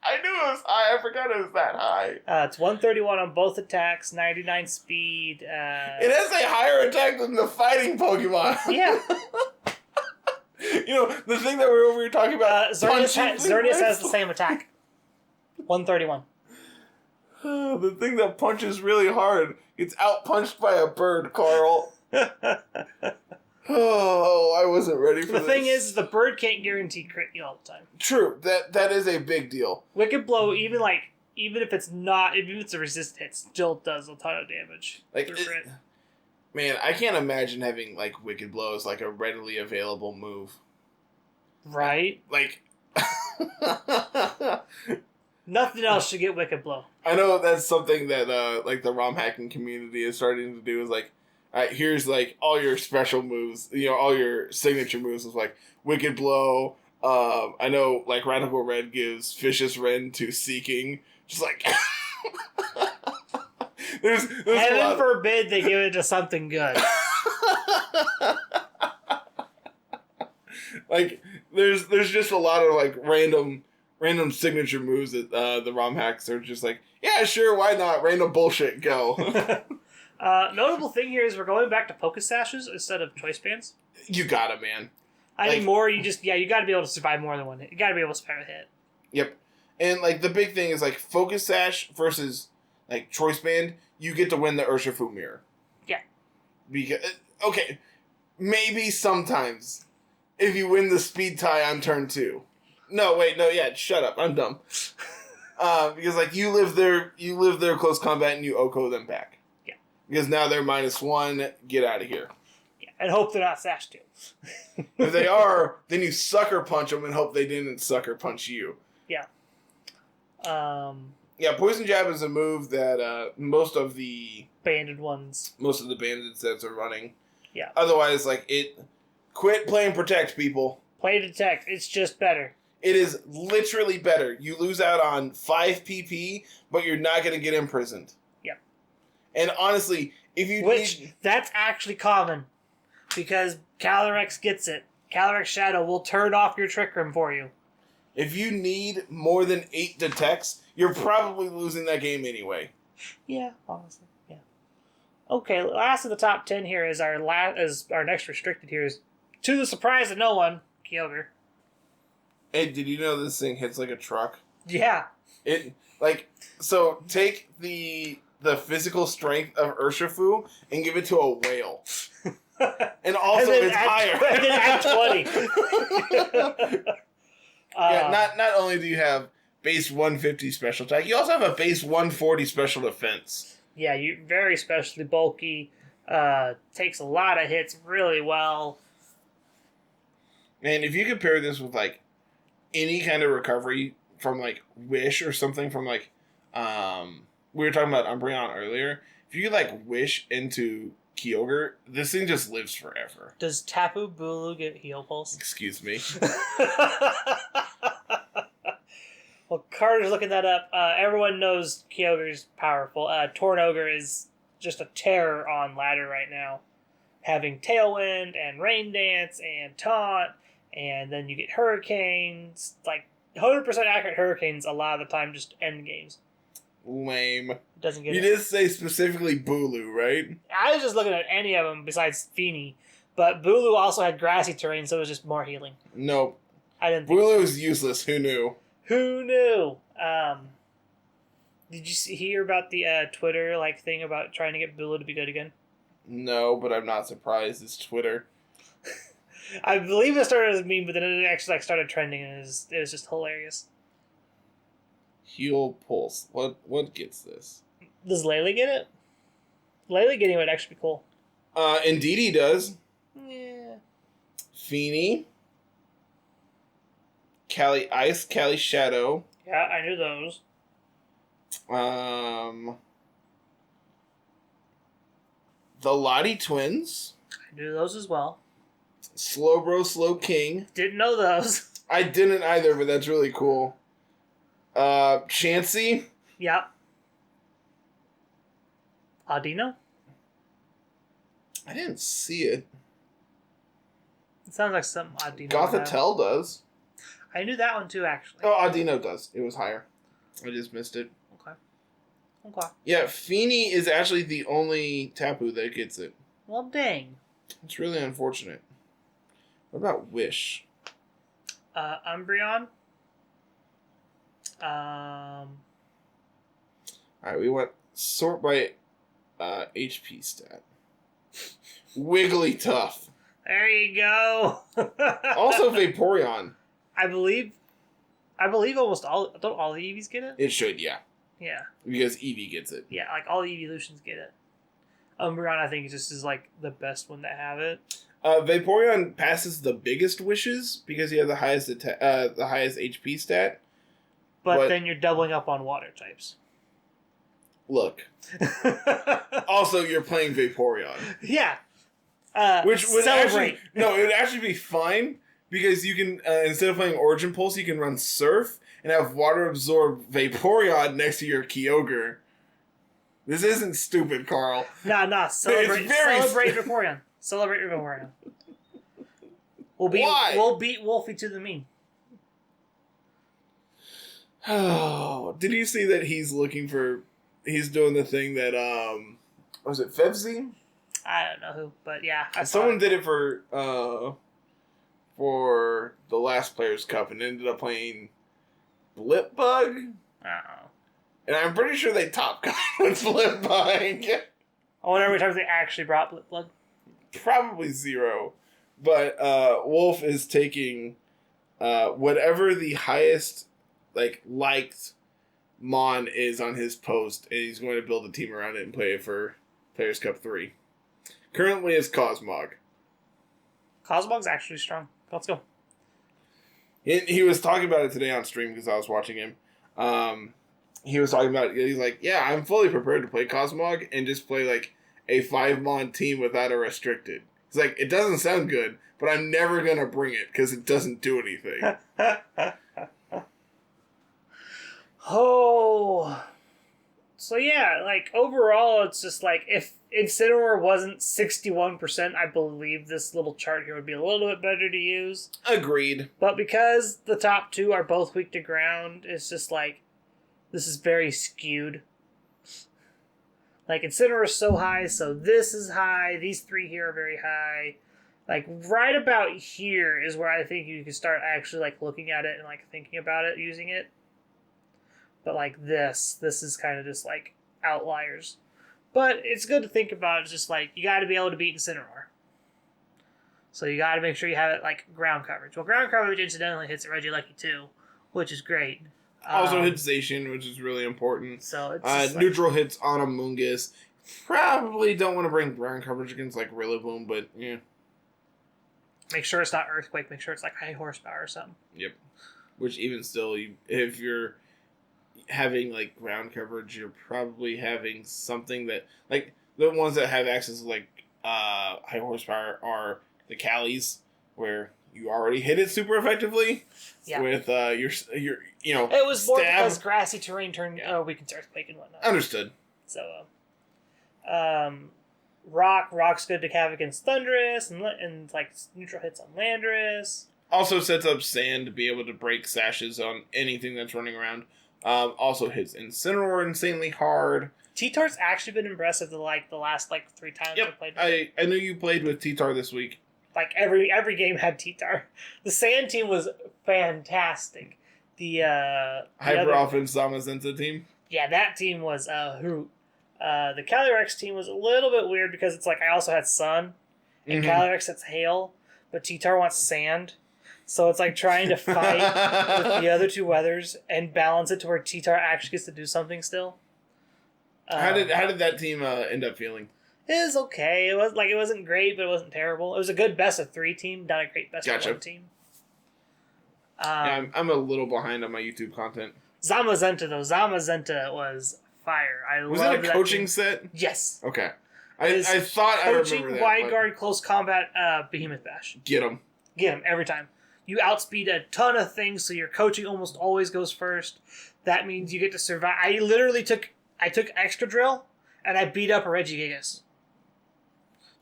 I knew it was high. I forgot it was that high. It's 131 on both attacks, 99 speed. It has a higher attack than the fighting Pokemon. Yeah. You know, the thing that we were talking about... Xerneas has the same attack. 131. The thing that punches really hard gets out-punched by a bird, Carl. Oh, I wasn't ready for this. The thing is, the bird can't guarantee crit you all the time. True. That is a big deal. Wicked Blow, even if it's a resist hit, still does a ton of damage. Man, I can't imagine having like Wicked Blow as like a readily available move. Right? Like nothing else should get Wicked Blow. I know that's something that like the ROM hacking community is starting to do, is like, all right, here's like all your special moves, you know, all your signature moves is like Wicked Blow. I know like Radical Red gives Vicious Rend to Seeking. Just like there's Heaven forbid they give it to something good. Like there's just a lot of like random signature moves that the ROM hacks are just like, yeah, sure, why not? Random bullshit, go. Notable thing here is we're going back to Focus Sashes instead of Choice Bands. You gotta, man. Anymore, you gotta be able to survive more than one hit. You gotta be able to survive a hit. Yep. And like the big thing is like Focus Sash versus like Choice Band, you get to win the Urshifu Mirror. Yeah. Because okay, maybe sometimes if you win the Speed Tie on turn 2. Shut up, I'm dumb. Because like you live their close combat and you Oko them back. Yeah. Because now they're -1, get out of here. Yeah, and hope they're not Sash 2. If they are, then you Sucker Punch them and hope they didn't Sucker Punch you. Yeah. Yeah, Poison Jab is a move that most of the banded sets are running. Yeah. Otherwise, like quit playing Protect, people. Play Detect. It's just better. It is literally better. You lose out on 5 PP, but you're not going to get imprisoned. Yeah. And honestly, that's actually common. Because Calyrex gets it. Calyrex Shadow will turn off your Trick Room for you. If you need more than 8 detects, you're probably losing that game anyway. Yeah, honestly, yeah. Okay, last of the top 10 here is our next restricted here is, to the surprise of no one, Kyogre. Hey, did you know this thing hits like a truck? Yeah. So take the physical strength of Urshifu and give it to a whale. And also it's higher. And then add 20. Yeah, not only do you have base 150 special attack, you also have a base 140 special defense. Yeah, you very specially bulky. Takes a lot of hits really well. And if you compare this with like any kind of recovery from like Wish or something from like we were talking about Umbreon earlier, if you like Wish into Kyogre, this thing just lives forever. Does Tapu Bulu get Heal Pulse? Excuse me. Well, Carter's looking that up. Everyone knows Kyogre's powerful. Tornogre is just a terror on ladder right now. Having Tailwind and Rain Dance and Taunt, and then you get Hurricanes. Like, 100% accurate Hurricanes a lot of the time just end games. Lame. Doesn't get You did say specifically Bulu, right? I was just looking at any of them besides Feeny. But Bulu also had grassy terrain, so it was just more healing. Nope. I didn't think Bulu is useless. Who knew? Who knew? Did you hear about the Twitter thing about trying to get Bula to be good again? No, but I'm not surprised. It's Twitter. I believe it started as a meme, but then it actually started trending, and it was just hilarious. Heal Pulse. What gets this? Does Laylee get it? Laylee getting it would actually be cool. Indeed he does. Yeah. Feeny. Cali Ice, Cali Shadow. Yeah, I knew those. The Lottie Twins. I knew those as well. Slowbro, Slow King. Didn't know those. I didn't either, but that's really cool. Chansey. Yep. Audino? I didn't see it. It sounds like something Audino. Gothitelle does. I knew that one too, actually. Oh, Audino does. It was higher. I just missed it. Okay. Yeah, Feeny is actually the only Tapu that gets it. Well, dang. It's really unfortunate. What about Wish? Umbreon. Alright, we went sort by HP stat. Wigglytuff. There you go. Also Vaporeon. I believe almost all. Don't all the Eevees get it? It should, yeah. Yeah. Because Eevee gets it. Yeah, all the Eeveelutions get it. Umbreon, I think, is the best one to have it. Vaporeon passes the biggest wishes because he has the highest HP stat. But then you're doubling up on water types. Look. Also, you're playing Vaporeon. Yeah. Which would celebrate. it would actually be fine because you can instead of playing Origin Pulse, you can run Surf and have Water Absorb Vaporeon next to your Kyogre. This isn't stupid, Carl. Nah. Celebrate Vaporeon. Celebrate your Vaporeon. We'll beat Wolfie to the meme. Oh, did you see that he's doing the thing that was it Fevzy? I don't know who, but yeah, someone did it for the last Players Cup and ended up playing Blipbug. Uh-oh. And I'm pretty sure they top got with Blipbug. I wonder how many times they actually brought Blipbug. Probably 0. But Wolf is taking whatever the highest liked Mon is on his post, and he's going to build a team around it and play it for Players Cup 3. Currently is Cosmog. Cosmog's actually strong. Let's go. He was talking about it today on stream because I was watching him. He was talking about it. He's like, yeah, I'm fully prepared to play Cosmog and just play a 5-mon team without a restricted. He's like, it doesn't sound good, but I'm never going to bring it because it doesn't do anything. Oh. So yeah, overall, it's just if Incineroar wasn't 61%, I believe this little chart here would be a little bit better to use. Agreed. But because the top 2 are both weak to ground, it's just this is very skewed. Incineroar is so high, so this is high. These 3 here are very high. Right about here is where I think you can start actually looking at it and thinking about it, using it. But this is kind of just outliers. But it's good to think about. It's just you got to be able to beat Incineroar. So you got to make sure you have it ground coverage. Well, ground coverage incidentally hits at Reggie Leckie too, which is great. Also hits Zacian, which is really important. So it's neutral hits on Amoonguss. Probably don't want to bring ground coverage against Rillaboom, but yeah. Make sure it's not Earthquake. Make sure it's high horsepower or something. Yep. Which even still, if you're having ground coverage, you're probably having something that the ones that have access to high horsepower are the Callies, where you already hit it super effectively. Yeah. With your it was more because grassy terrain turned weak to Earthquake and whatnot. Understood. So Rock's good to have against Thunderous and neutral hits on Landorus. Also sets up Sand to be able to break sashes on anything that's running around. Also hits Incineroar insanely hard. T-Tar's actually been impressive the last 3 times I played with him. I know you played with T-Tar this week. Every game had T-Tar. The Sand team was fantastic. The Hyper Offense Zamazenza team? Yeah, that team was a hoot. The Calyrex team was a little bit weird because it's like I also had Sun, and Calyrex has Hail, but T-Tar wants Sand. So it's like trying to fight with the other two weathers and balance it to where T-Tar actually gets to do something still. How did that team end up feeling? It was okay. It wasn't great, but it wasn't terrible. It was a good best of 3 team, not a great best of 1 team. Yeah, I'm a little behind on my YouTube content. Zamazenta though, Zamazenta was fire. Was it a coaching set? Yes. Okay. I thought I remember that. Coaching, wide guard, close combat, Behemoth Bash. Get him every time. You outspeed a ton of things, so your coaching almost always goes first. That means you get to survive. I took extra drill, and I beat up a Reggie Gigas.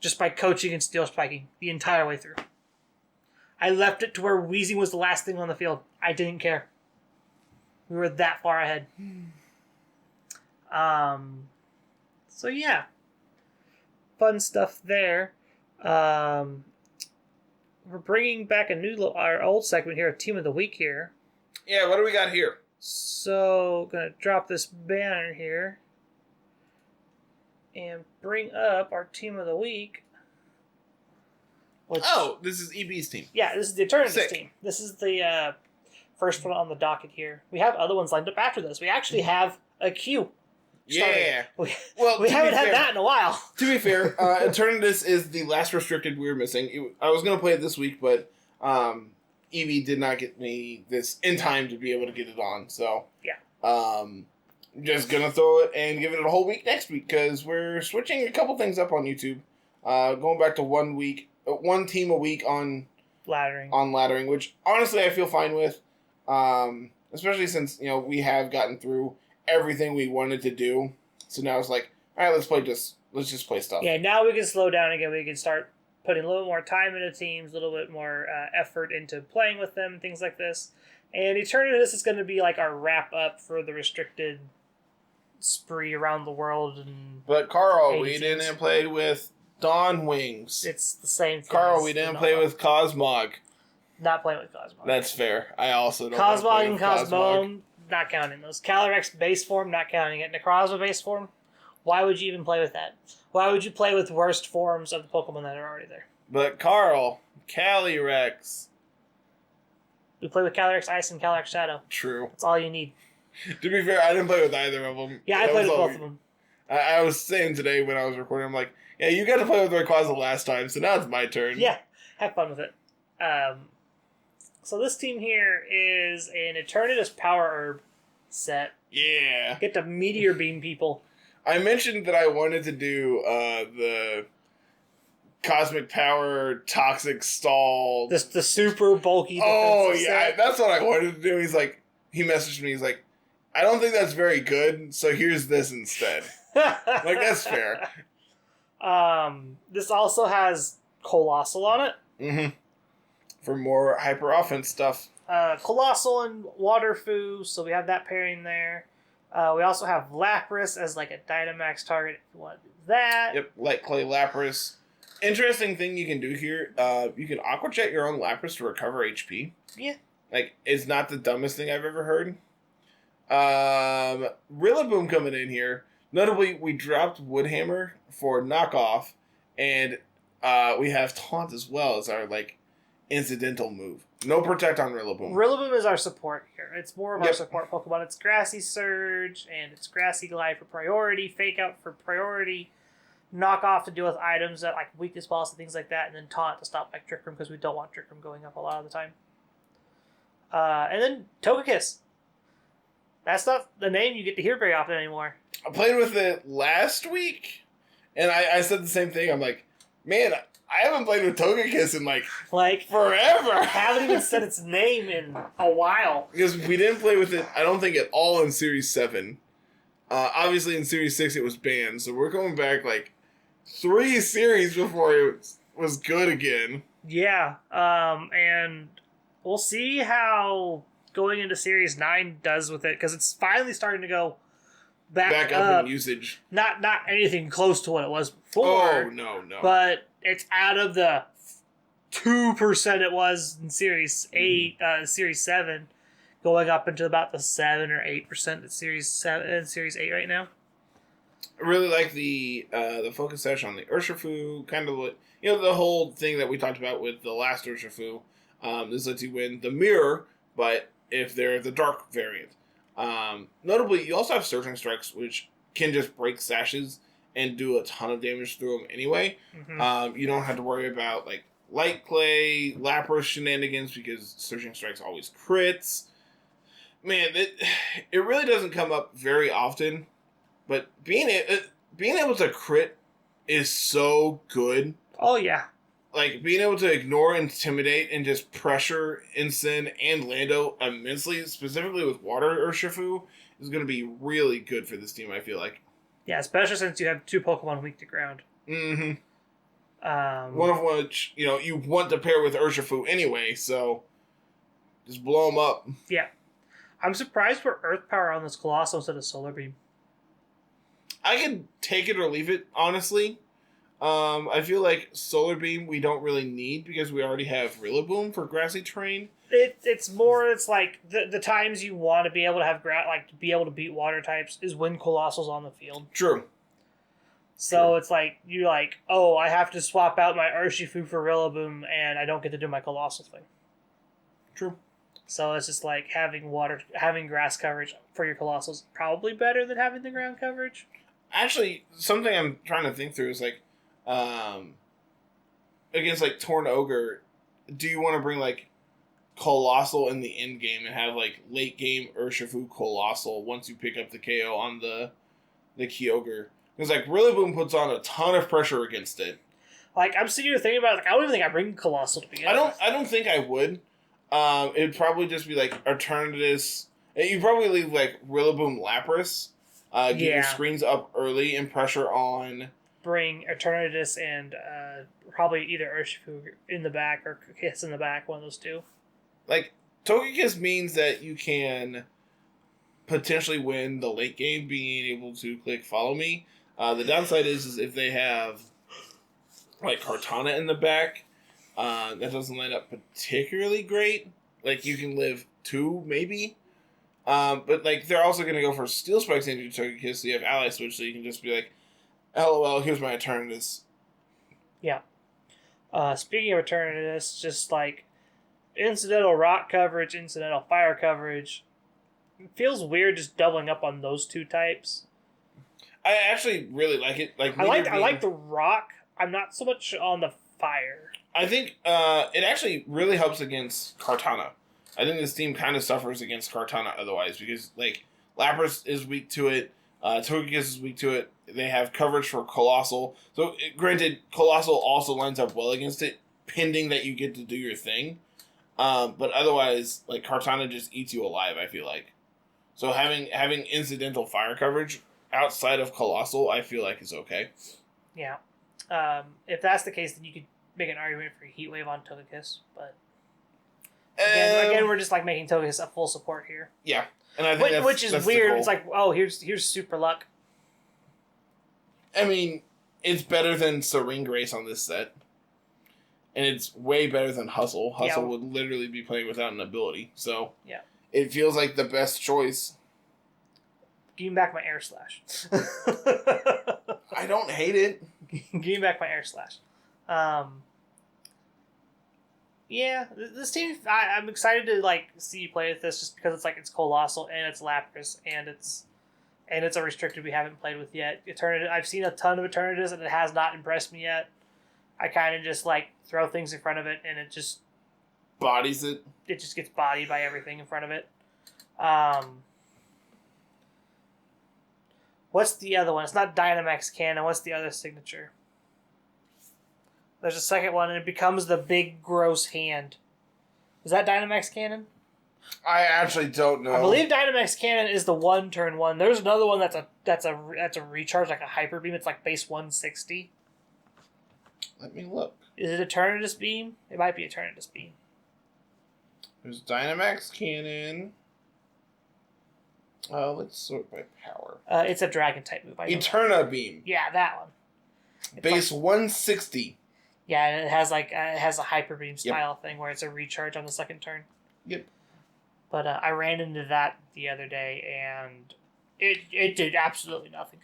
Just by coaching and steel spiking the entire way through. I left it to where Wheezing was the last thing on the field. I didn't care. We were that far ahead. So yeah. Fun stuff there. We're bringing back our old segment here, Team of the Week here. Yeah, what do we got here? So, gonna drop this banner here. And bring up our Team of the Week. This is EB's team. Yeah, this is the Eternatus team. This is the first one on the docket here. We have other ones lined up after this. We actually have a queue. Yeah. We haven't had that in a while. To be fair, Eternatus is the last restricted we were missing. I was going to play it this week, but Evie did not get me this in time to be able to get it on. So, yeah. Just going to throw it and give it a whole week next week because we're switching a couple things up on YouTube. Going back to 1 team a week on laddering, which honestly I feel fine with. Especially since, we have gotten through everything we wanted to do. So now it's like, all right, let's just play stuff. Yeah, now we can slow down again. We can start putting a little more time into teams, a little bit more effort into playing with them, things like this. And Eternatus is going to be like our wrap up for the restricted spree around the world. But Carl, we didn't play with Dawn Wings. It's the same thing. Carl, we didn't play with Cosmog. Not playing with Cosmog. That's fair. I also don't Cosmog and Cosmog, not counting those. Calyrex base form, not counting it. Necrozma base form, why would you even play with that? Why would you play with worst forms of the Pokemon that are already there? But Carl, Calyrex. We play with Calyrex Ice and Calyrex Shadow. True. That's all you need. To be fair, I didn't play with either of them. Yeah, I played with both of them. I was saying today when I was recording, I'm like, yeah, you got to play with Rayquaza last time, so now it's my turn. Yeah, have fun with it. So this team here is an Eternatus Power Herb set. Yeah. Get to Meteor Beam people. I mentioned that I wanted to do the Cosmic Power Toxic Stall. The super bulky. Oh, yeah, that's what I wanted to do. He messaged me, he's like, I don't think that's very good, so here's this instead. That's fair. This also has Colossal on it. Mm-hmm. For more hyper offense stuff. Colossal and Waterfoo, so we have that pairing there. We also have Lapras as like a Dynamax target if you want to do that. Yep, Light Clay Lapras. Interesting thing you can do here, you can Aqua Jet your own Lapras to recover HP. Yeah. It's not the dumbest thing I've ever heard. Rillaboom coming in here. Notably, we dropped Woodhammer for knockoff, and we have Taunt as well as our, incidental move. No Protect on Rillaboom. Rillaboom is our support here. It's more of our support Pokemon. It's Grassy Surge, and it's Grassy Glide for priority, Fake Out for priority, Knockoff to deal with items that, Weakness Balls and things like that, and then Taunt to stop, Trick Room, because we don't want Trick Room going up a lot of the time. And then Togekiss. That's not the name you get to hear very often anymore. I played with it last week, and I said the same thing. I'm like, man, I haven't played with Togekiss in, forever. I haven't even said its name in a while. Because we didn't play with it, I don't think, at all in Series 7. Obviously, in Series 6, it was banned, so we're going back, 3 series before it was good again. Yeah, and we'll see how going into Series 9 does with it, because it's finally starting to go back up in usage. Not anything close to what it was before. Oh, no. But it's out of the 2% it was in Series 8, Series 7, going up into about the 7 or 8% at Series 8 right now. I really like the focus sesh on the Urshifu, kind of what, the whole thing that we talked about with the last Urshifu. This lets you win the mirror, but if they're the dark variant. Notably, you also have Surging Strikes, which can just break sashes and do a ton of damage through them anyway. Mm-hmm. You don't have to worry about like Light Clay, Lapras shenanigans because Surging Strikes always crits. Man, it really doesn't come up very often, but being able to crit is so good. Oh yeah. Like, being able to ignore, intimidate, and just pressure Incin and Lando immensely, specifically with Water Urshifu, is going to be really good for this team, I feel like. Yeah, especially since you have 2 Pokemon weak to ground. Mm-hmm. One of which, you want to pair with Urshifu anyway, so just blow them up. Yeah. I'm surprised we're Earth Power on this Colossal instead of Solar Beam. I can take it or leave it, honestly. I feel like Solar Beam we don't really need because we already have Rillaboom for grassy terrain. It's like the times you want to be able to have to be able to beat water types is when Colossal's on the field. True. So it's like I have to swap out my Urshifu for Rillaboom and I don't get to do my Colossal thing. True. So it's just like having grass coverage for your Colossals probably better than having the ground coverage. Actually, something I'm trying to think through is like, against like Torn Ogre, do you want to bring like Colossal in the end game and have like late game Urshifu Colossal once you pick up the KO on the Kyogre? Because like Rillaboom puts on a ton of pressure against it. Like, I'm sitting here thinking about it, like, I don't even think I bring Colossal to begin with. I don't think I would. It'd probably just be like Eternatus. You'd probably leave like Rillaboom Lapras. Get your screens up early and pressure on. Bring Eternatus and probably either Urshifu in the back or Kiss in the back, one of those two. Like, Togekiss means that you can potentially win the late game being able to click Follow Me. The downside is if they have like Kartana in the back, that doesn't line up particularly great. Like, you can live 2 maybe. But like they're also going to go for Steel Spikes into your Togekiss, so you have Ally Switch, so you can just be like, LOL, here's my Eternatus. Yeah. Speaking of Eternatus, just like incidental rock coverage, incidental fire coverage, it feels weird just doubling up on those 2 types. I actually really like it. Like, I like the rock. I'm not so much on the fire. I think it actually really helps against Kartana. I think this team kind of suffers against Kartana otherwise because like Lapras is weak to it, Togekiss is weak to it. They have coverage for Colossal. So granted, Colossal also lines up well against it, pending that you get to do your thing. But otherwise, like Kartana just eats you alive, I feel like. So having incidental fire coverage outside of Colossal, I feel like is okay. Yeah. If that's the case, then you could make an argument for Heat Wave on Togekiss, but again, we're just like making Togekiss a full support here. Yeah, and I think which is weird. It's like, oh, here's Super Luck. I mean, it's better than Serene Grace on this set, and it's way better than Hustle. Hustle would literally be playing without an ability, so yeah, it feels like the best choice. Give me back my Air Slash. I don't hate it. Give me back my Air Slash. Yeah, this team, I'm excited to like see you play with this just because it's Colossal and it's Lapras and it's a restricted we haven't played with yet. Eternatus, I've seen a ton of Eternatus and it has not impressed me yet. I kind of just like throw things in front of it and it just bodies it. It just gets bodied by everything in front of it. What's the other one? It's not Dynamax Cannon. What's the other signature? There's a second one, and it becomes the big, gross hand. Is that Dynamax Cannon? I actually don't know. I believe Dynamax Cannon is the 1-turn one. There's another one that's a recharge, like a Hyper Beam. It's like base 160. Let me look. Is it Eternatus Beam? It might be Eternatus Beam. There's Dynamax Cannon. Let's sort by power. It's a Dragon type move. Eterna Beam. Yeah, that one. It's base 160. Yeah, and it has a Hyper Beam style thing where it's a recharge on the second turn. Yep. But I ran into that the other day, and it did absolutely nothing.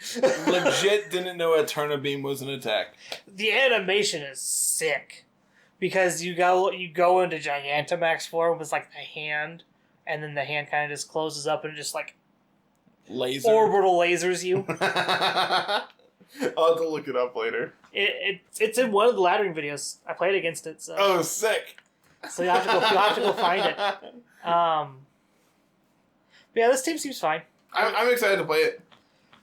Legit didn't know Eterna Beam was an attack. The animation is sick. Because you go into Gigantamax form with like the hand, and then the hand kind of just closes up and it just like Laser. orbital lasers you. I'll have to look it up later. It's in one of the laddering videos. I played against it. So. Oh, sick! So you have to go find it. But yeah, this team seems fine. I'm excited to play it.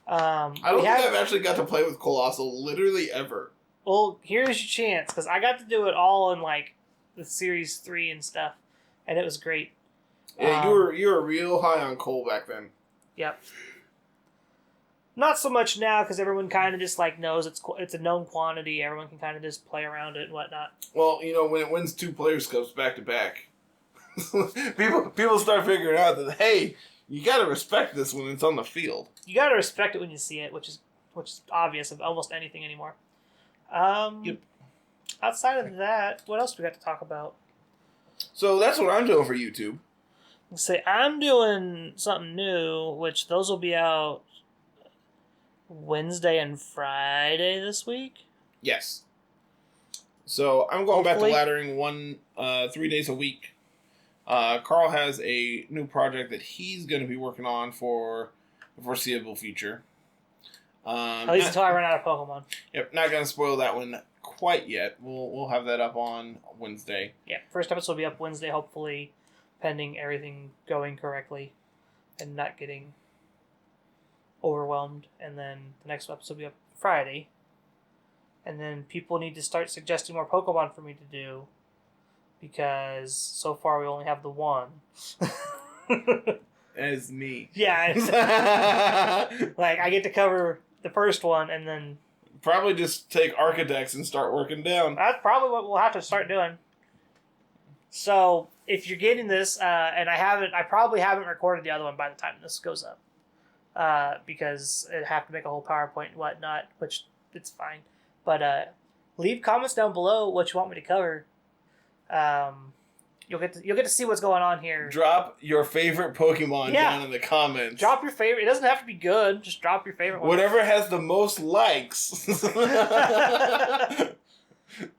I don't think I've actually got to play with Colossal literally ever. Well, here's your chance, because I got to do it all in like the Series 3 and stuff, and it was great. Yeah, you were real high on Cole back then. Yep. Not so much now, because everyone kind of just like knows it's a known quantity. Everyone can kind of just play around it and whatnot. Well, when it wins 2 player scopes back to back, people start figuring out that, hey, you got to respect this when it's on the field. You got to respect it when you see it, which is obvious of almost anything anymore. Yep. Outside of that, what else do we got to talk about? So that's what I'm doing for YouTube. Say I'm doing something new, which those will be out Wednesday and Friday this week. Yes. So I'm going Hopefully. back to laddering 3 days a week. Carl has a new project that he's going to be working on for the foreseeable future. At least until I run out of Pokemon. Yep, not going to spoil that one quite yet. We'll have that up on Wednesday. Yeah, first episode will be up Wednesday, hopefully, pending everything going correctly and not getting overwhelmed. And then the next episode will be up Friday. And then people need to start suggesting more Pokemon for me to do, because so far we only have the one. As me. Yeah. Like, I get to cover the first one, and then... Probably just take Architects and start working down. That's probably what we'll have to start doing. So, if you're getting this, and I probably haven't recorded the other one by the time this goes up. Because I'd have to make a whole PowerPoint and whatnot, which it's fine. But leave comments down below what you want me to cover. You'll get to see what's going on here. Drop your favorite Pokemon down in the comments. Drop your favorite. It doesn't have to be good. Just drop your favorite one. Whatever has the most likes.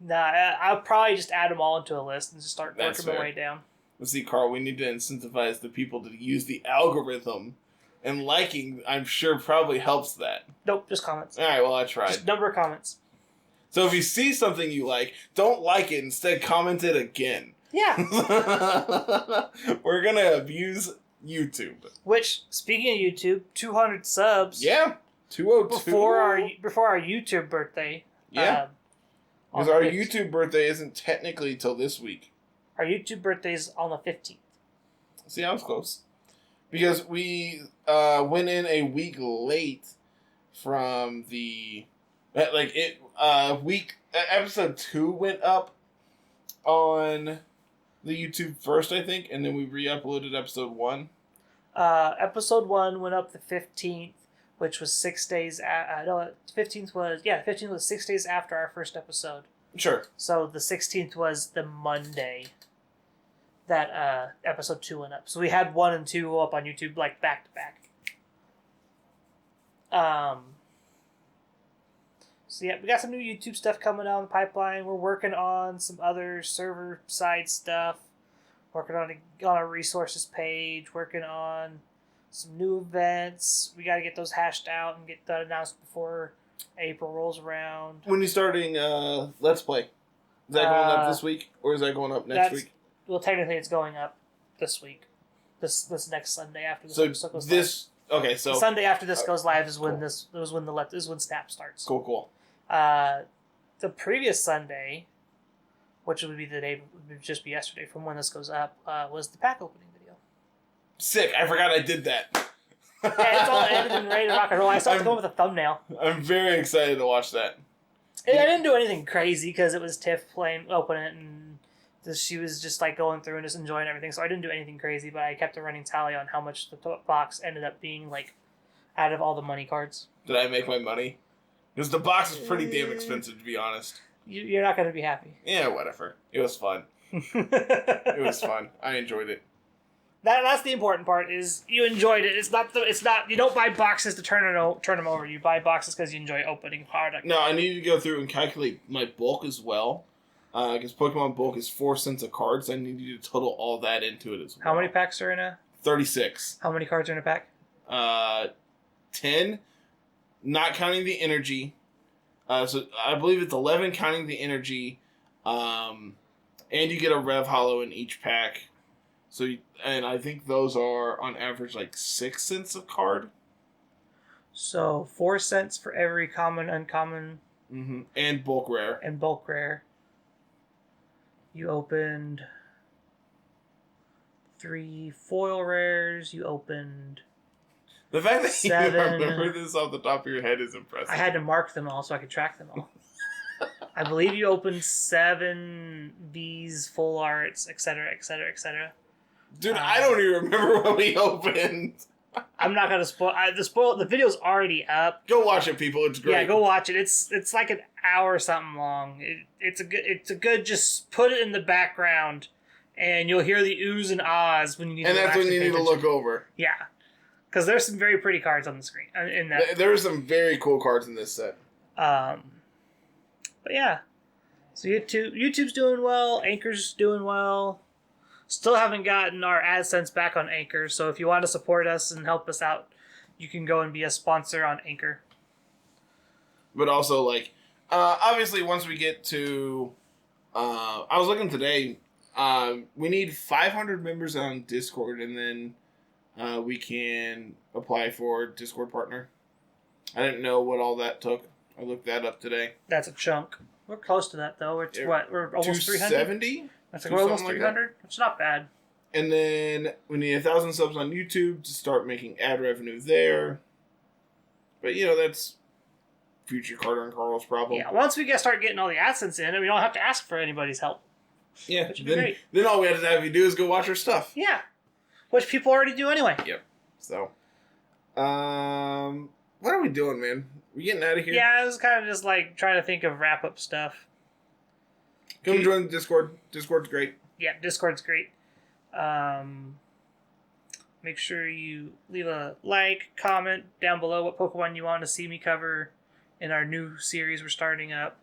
I'll probably just add them all into a list and just start working my way down. Let's see, Carl, we need to incentivize the people to use the algorithm. And liking, I'm sure, probably helps that. Nope, just comments. All right, well, I tried. Just number of comments. So if you see something you like, don't like it. Instead, comment it again. Yeah. We're going to abuse YouTube. Which, speaking of YouTube, 200 subs. Yeah. 202. Before our YouTube birthday. Yeah. Because our YouTube birthday isn't technically till this week. Our YouTube birthday is on the 15th. See, I was close. Because we went in a week late from the... episode 2 went up on the YouTube first, I think, and then we re-uploaded episode 1. Episode 1 went up the 15th, which was 6 days... the 15th was 6 days after our first episode. Sure. So the 16th was the Monday that episode 2 went up. So we had 1 and 2 up on YouTube, like, back to back. So yeah, we got some new YouTube stuff coming down the pipeline. We're working on some other server-side stuff. Working on a resources page. Working on some new events. We got to get those hashed out and get that announced before April rolls around. When are you starting Let's Play? Is that going up this week? Or is that going up next week? Well, technically it's going up this week. This next Sunday after this episode goes live. Okay, so... Sunday after this goes live is when when Snap starts. Cool. The previous Sunday, which would be the day, would just be yesterday from when this goes up, was the pack opening video. Sick! I forgot I did that. Yeah, it's all edited and ready to rock and roll. I still have to go with a thumbnail. I'm very excited to watch that. I didn't do anything crazy because it was Tiff opening it, and she was just like going through and just enjoying everything. So I didn't do anything crazy, but I kept a running tally on how much the box ended up being like out of all the money cards. Did I make my money? Because the box is pretty damn expensive, to be honest. You're not going to be happy. Yeah, whatever. It was fun. It was fun. I enjoyed it. That's the important part. Is you enjoyed it. It's not. You don't buy boxes to turn them over. You buy boxes because you enjoy opening product. No, I need to go through and calculate my bulk as well. Because Pokemon bulk is 4 cents a card, so I need you to total all that into it as well. How many packs are in a? 36. How many cards are in a pack? 10, not counting the energy. So I believe it's 11 counting the energy. And you get a Rev Hollow in each pack. So, and I think those are on average like 6 cents a card. So 4 cents for every common, uncommon, and bulk rare. You opened 3 foil rares. You opened the fact that 7. you remember this off the top of your head is impressive. I had to mark them all so I could track them all. I believe you opened 7 V's, full arts, etc., etc., etc. Dude, I don't even remember what we opened. I'm not gonna spoil. The video's already up. Go watch it, people. It's great. Yeah, go watch it. It's like an hour or something long. It's a good. Just put it in the background, and you'll hear the oohs and ahs when you need. And that's when you need to look over. Yeah, because there's some very pretty cards on the screen in that. There are some very cool cards in this set. But yeah, so YouTube's doing well. Anchor's doing well. Still haven't gotten our AdSense back on Anchor, so if you want to support us and help us out, you can go and be a sponsor on Anchor. But also, like, obviously, once we get to... I was looking today, we need 500 members on Discord, and then we can apply for Discord partner. I didn't know what all that took. I looked that up today. That's a chunk. We're close to that, though. We're almost 300? 270? That's like we're almost 300. It's not bad. And then we need 1,000 subs on YouTube to start making ad revenue there. But, that's future Carter and Carl's problem. Yeah, once we start getting all the AdSense in, we don't have to ask for anybody's help. Yeah, then all we have to have you do is go watch our stuff. Yeah, which people already do anyway. Yep. So, what are we doing, man? We getting out of here? Yeah, I was kind of just like trying to think of wrap-up stuff. Come join the Discord. Discord's great. Yeah, Discord's great. Make sure you leave a like, comment down below what Pokemon you want to see me cover in our new series we're starting up.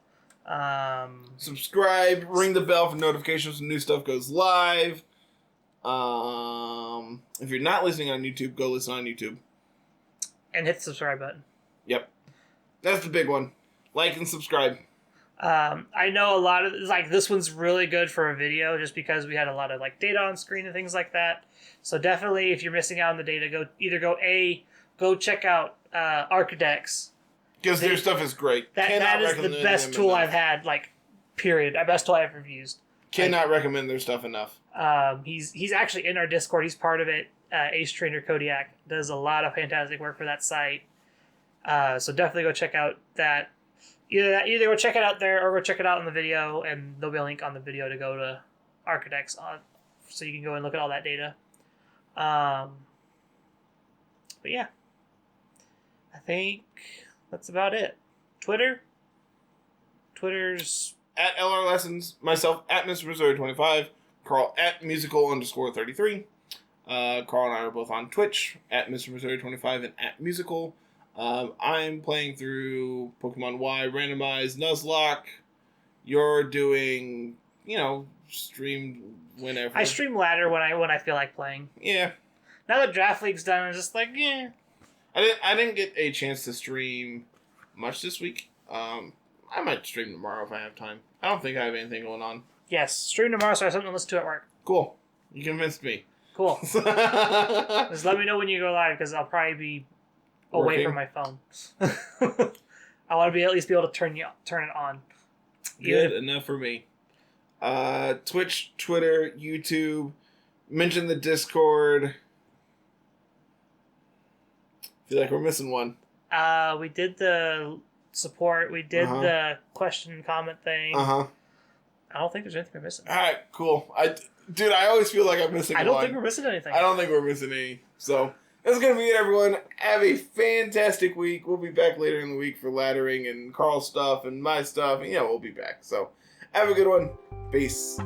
Subscribe, ring the bell for notifications when new stuff goes live. If you're not listening on YouTube, go listen on YouTube. And hit the subscribe button. Yep. That's the big one. Like and subscribe. I know a lot of this one's really good for a video just because we had a lot of data on screen and things like that. So definitely, if you're missing out on the data, go check out Arcadex because their stuff is great. That is the best tool I've had. Period. The best tool I've ever used. Cannot recommend their stuff enough. He's actually in our Discord. He's part of it. Ace Trainer Kodiak does a lot of fantastic work for that site. So definitely go check out that. Either go check it out there or go check it out in the video, and there'll be a link on the video to go to Arcadex so you can go and look at all that data. But yeah, I think that's about it. Twitter's at LR Lessons, myself at Mr. Missouri 25, Carl at musical_33. Carl and I are both on Twitch at Mr. Missouri 25 and at musical. I'm playing through Pokemon Y randomized Nuzlocke. You're doing, stream whenever. I stream ladder when I feel like playing. Yeah. Now that Draft League's done, I'm just yeah. I didn't get a chance to stream much this week. I might stream tomorrow if I have time. I don't think I have anything going on. Yes, stream tomorrow so I have something to listen to at work. Cool. You convinced me. Cool. Just let me know when you go live because I'll probably be away from my phone. I want to at least be able to turn it on. Good enough for me. Twitch, Twitter, YouTube. Mention the Discord. Feel like we're missing one. We did the support. We did the question and comment thing. I don't think there's anything we're missing. All right, cool. Dude, I always feel like I'm missing one. I don't think we're missing anything. I don't think we're missing any. So that's going to be it, everyone. Have a fantastic week. We'll be back later in the week for laddering and Carl's stuff and my stuff. And, we'll be back. So have a good one. Peace.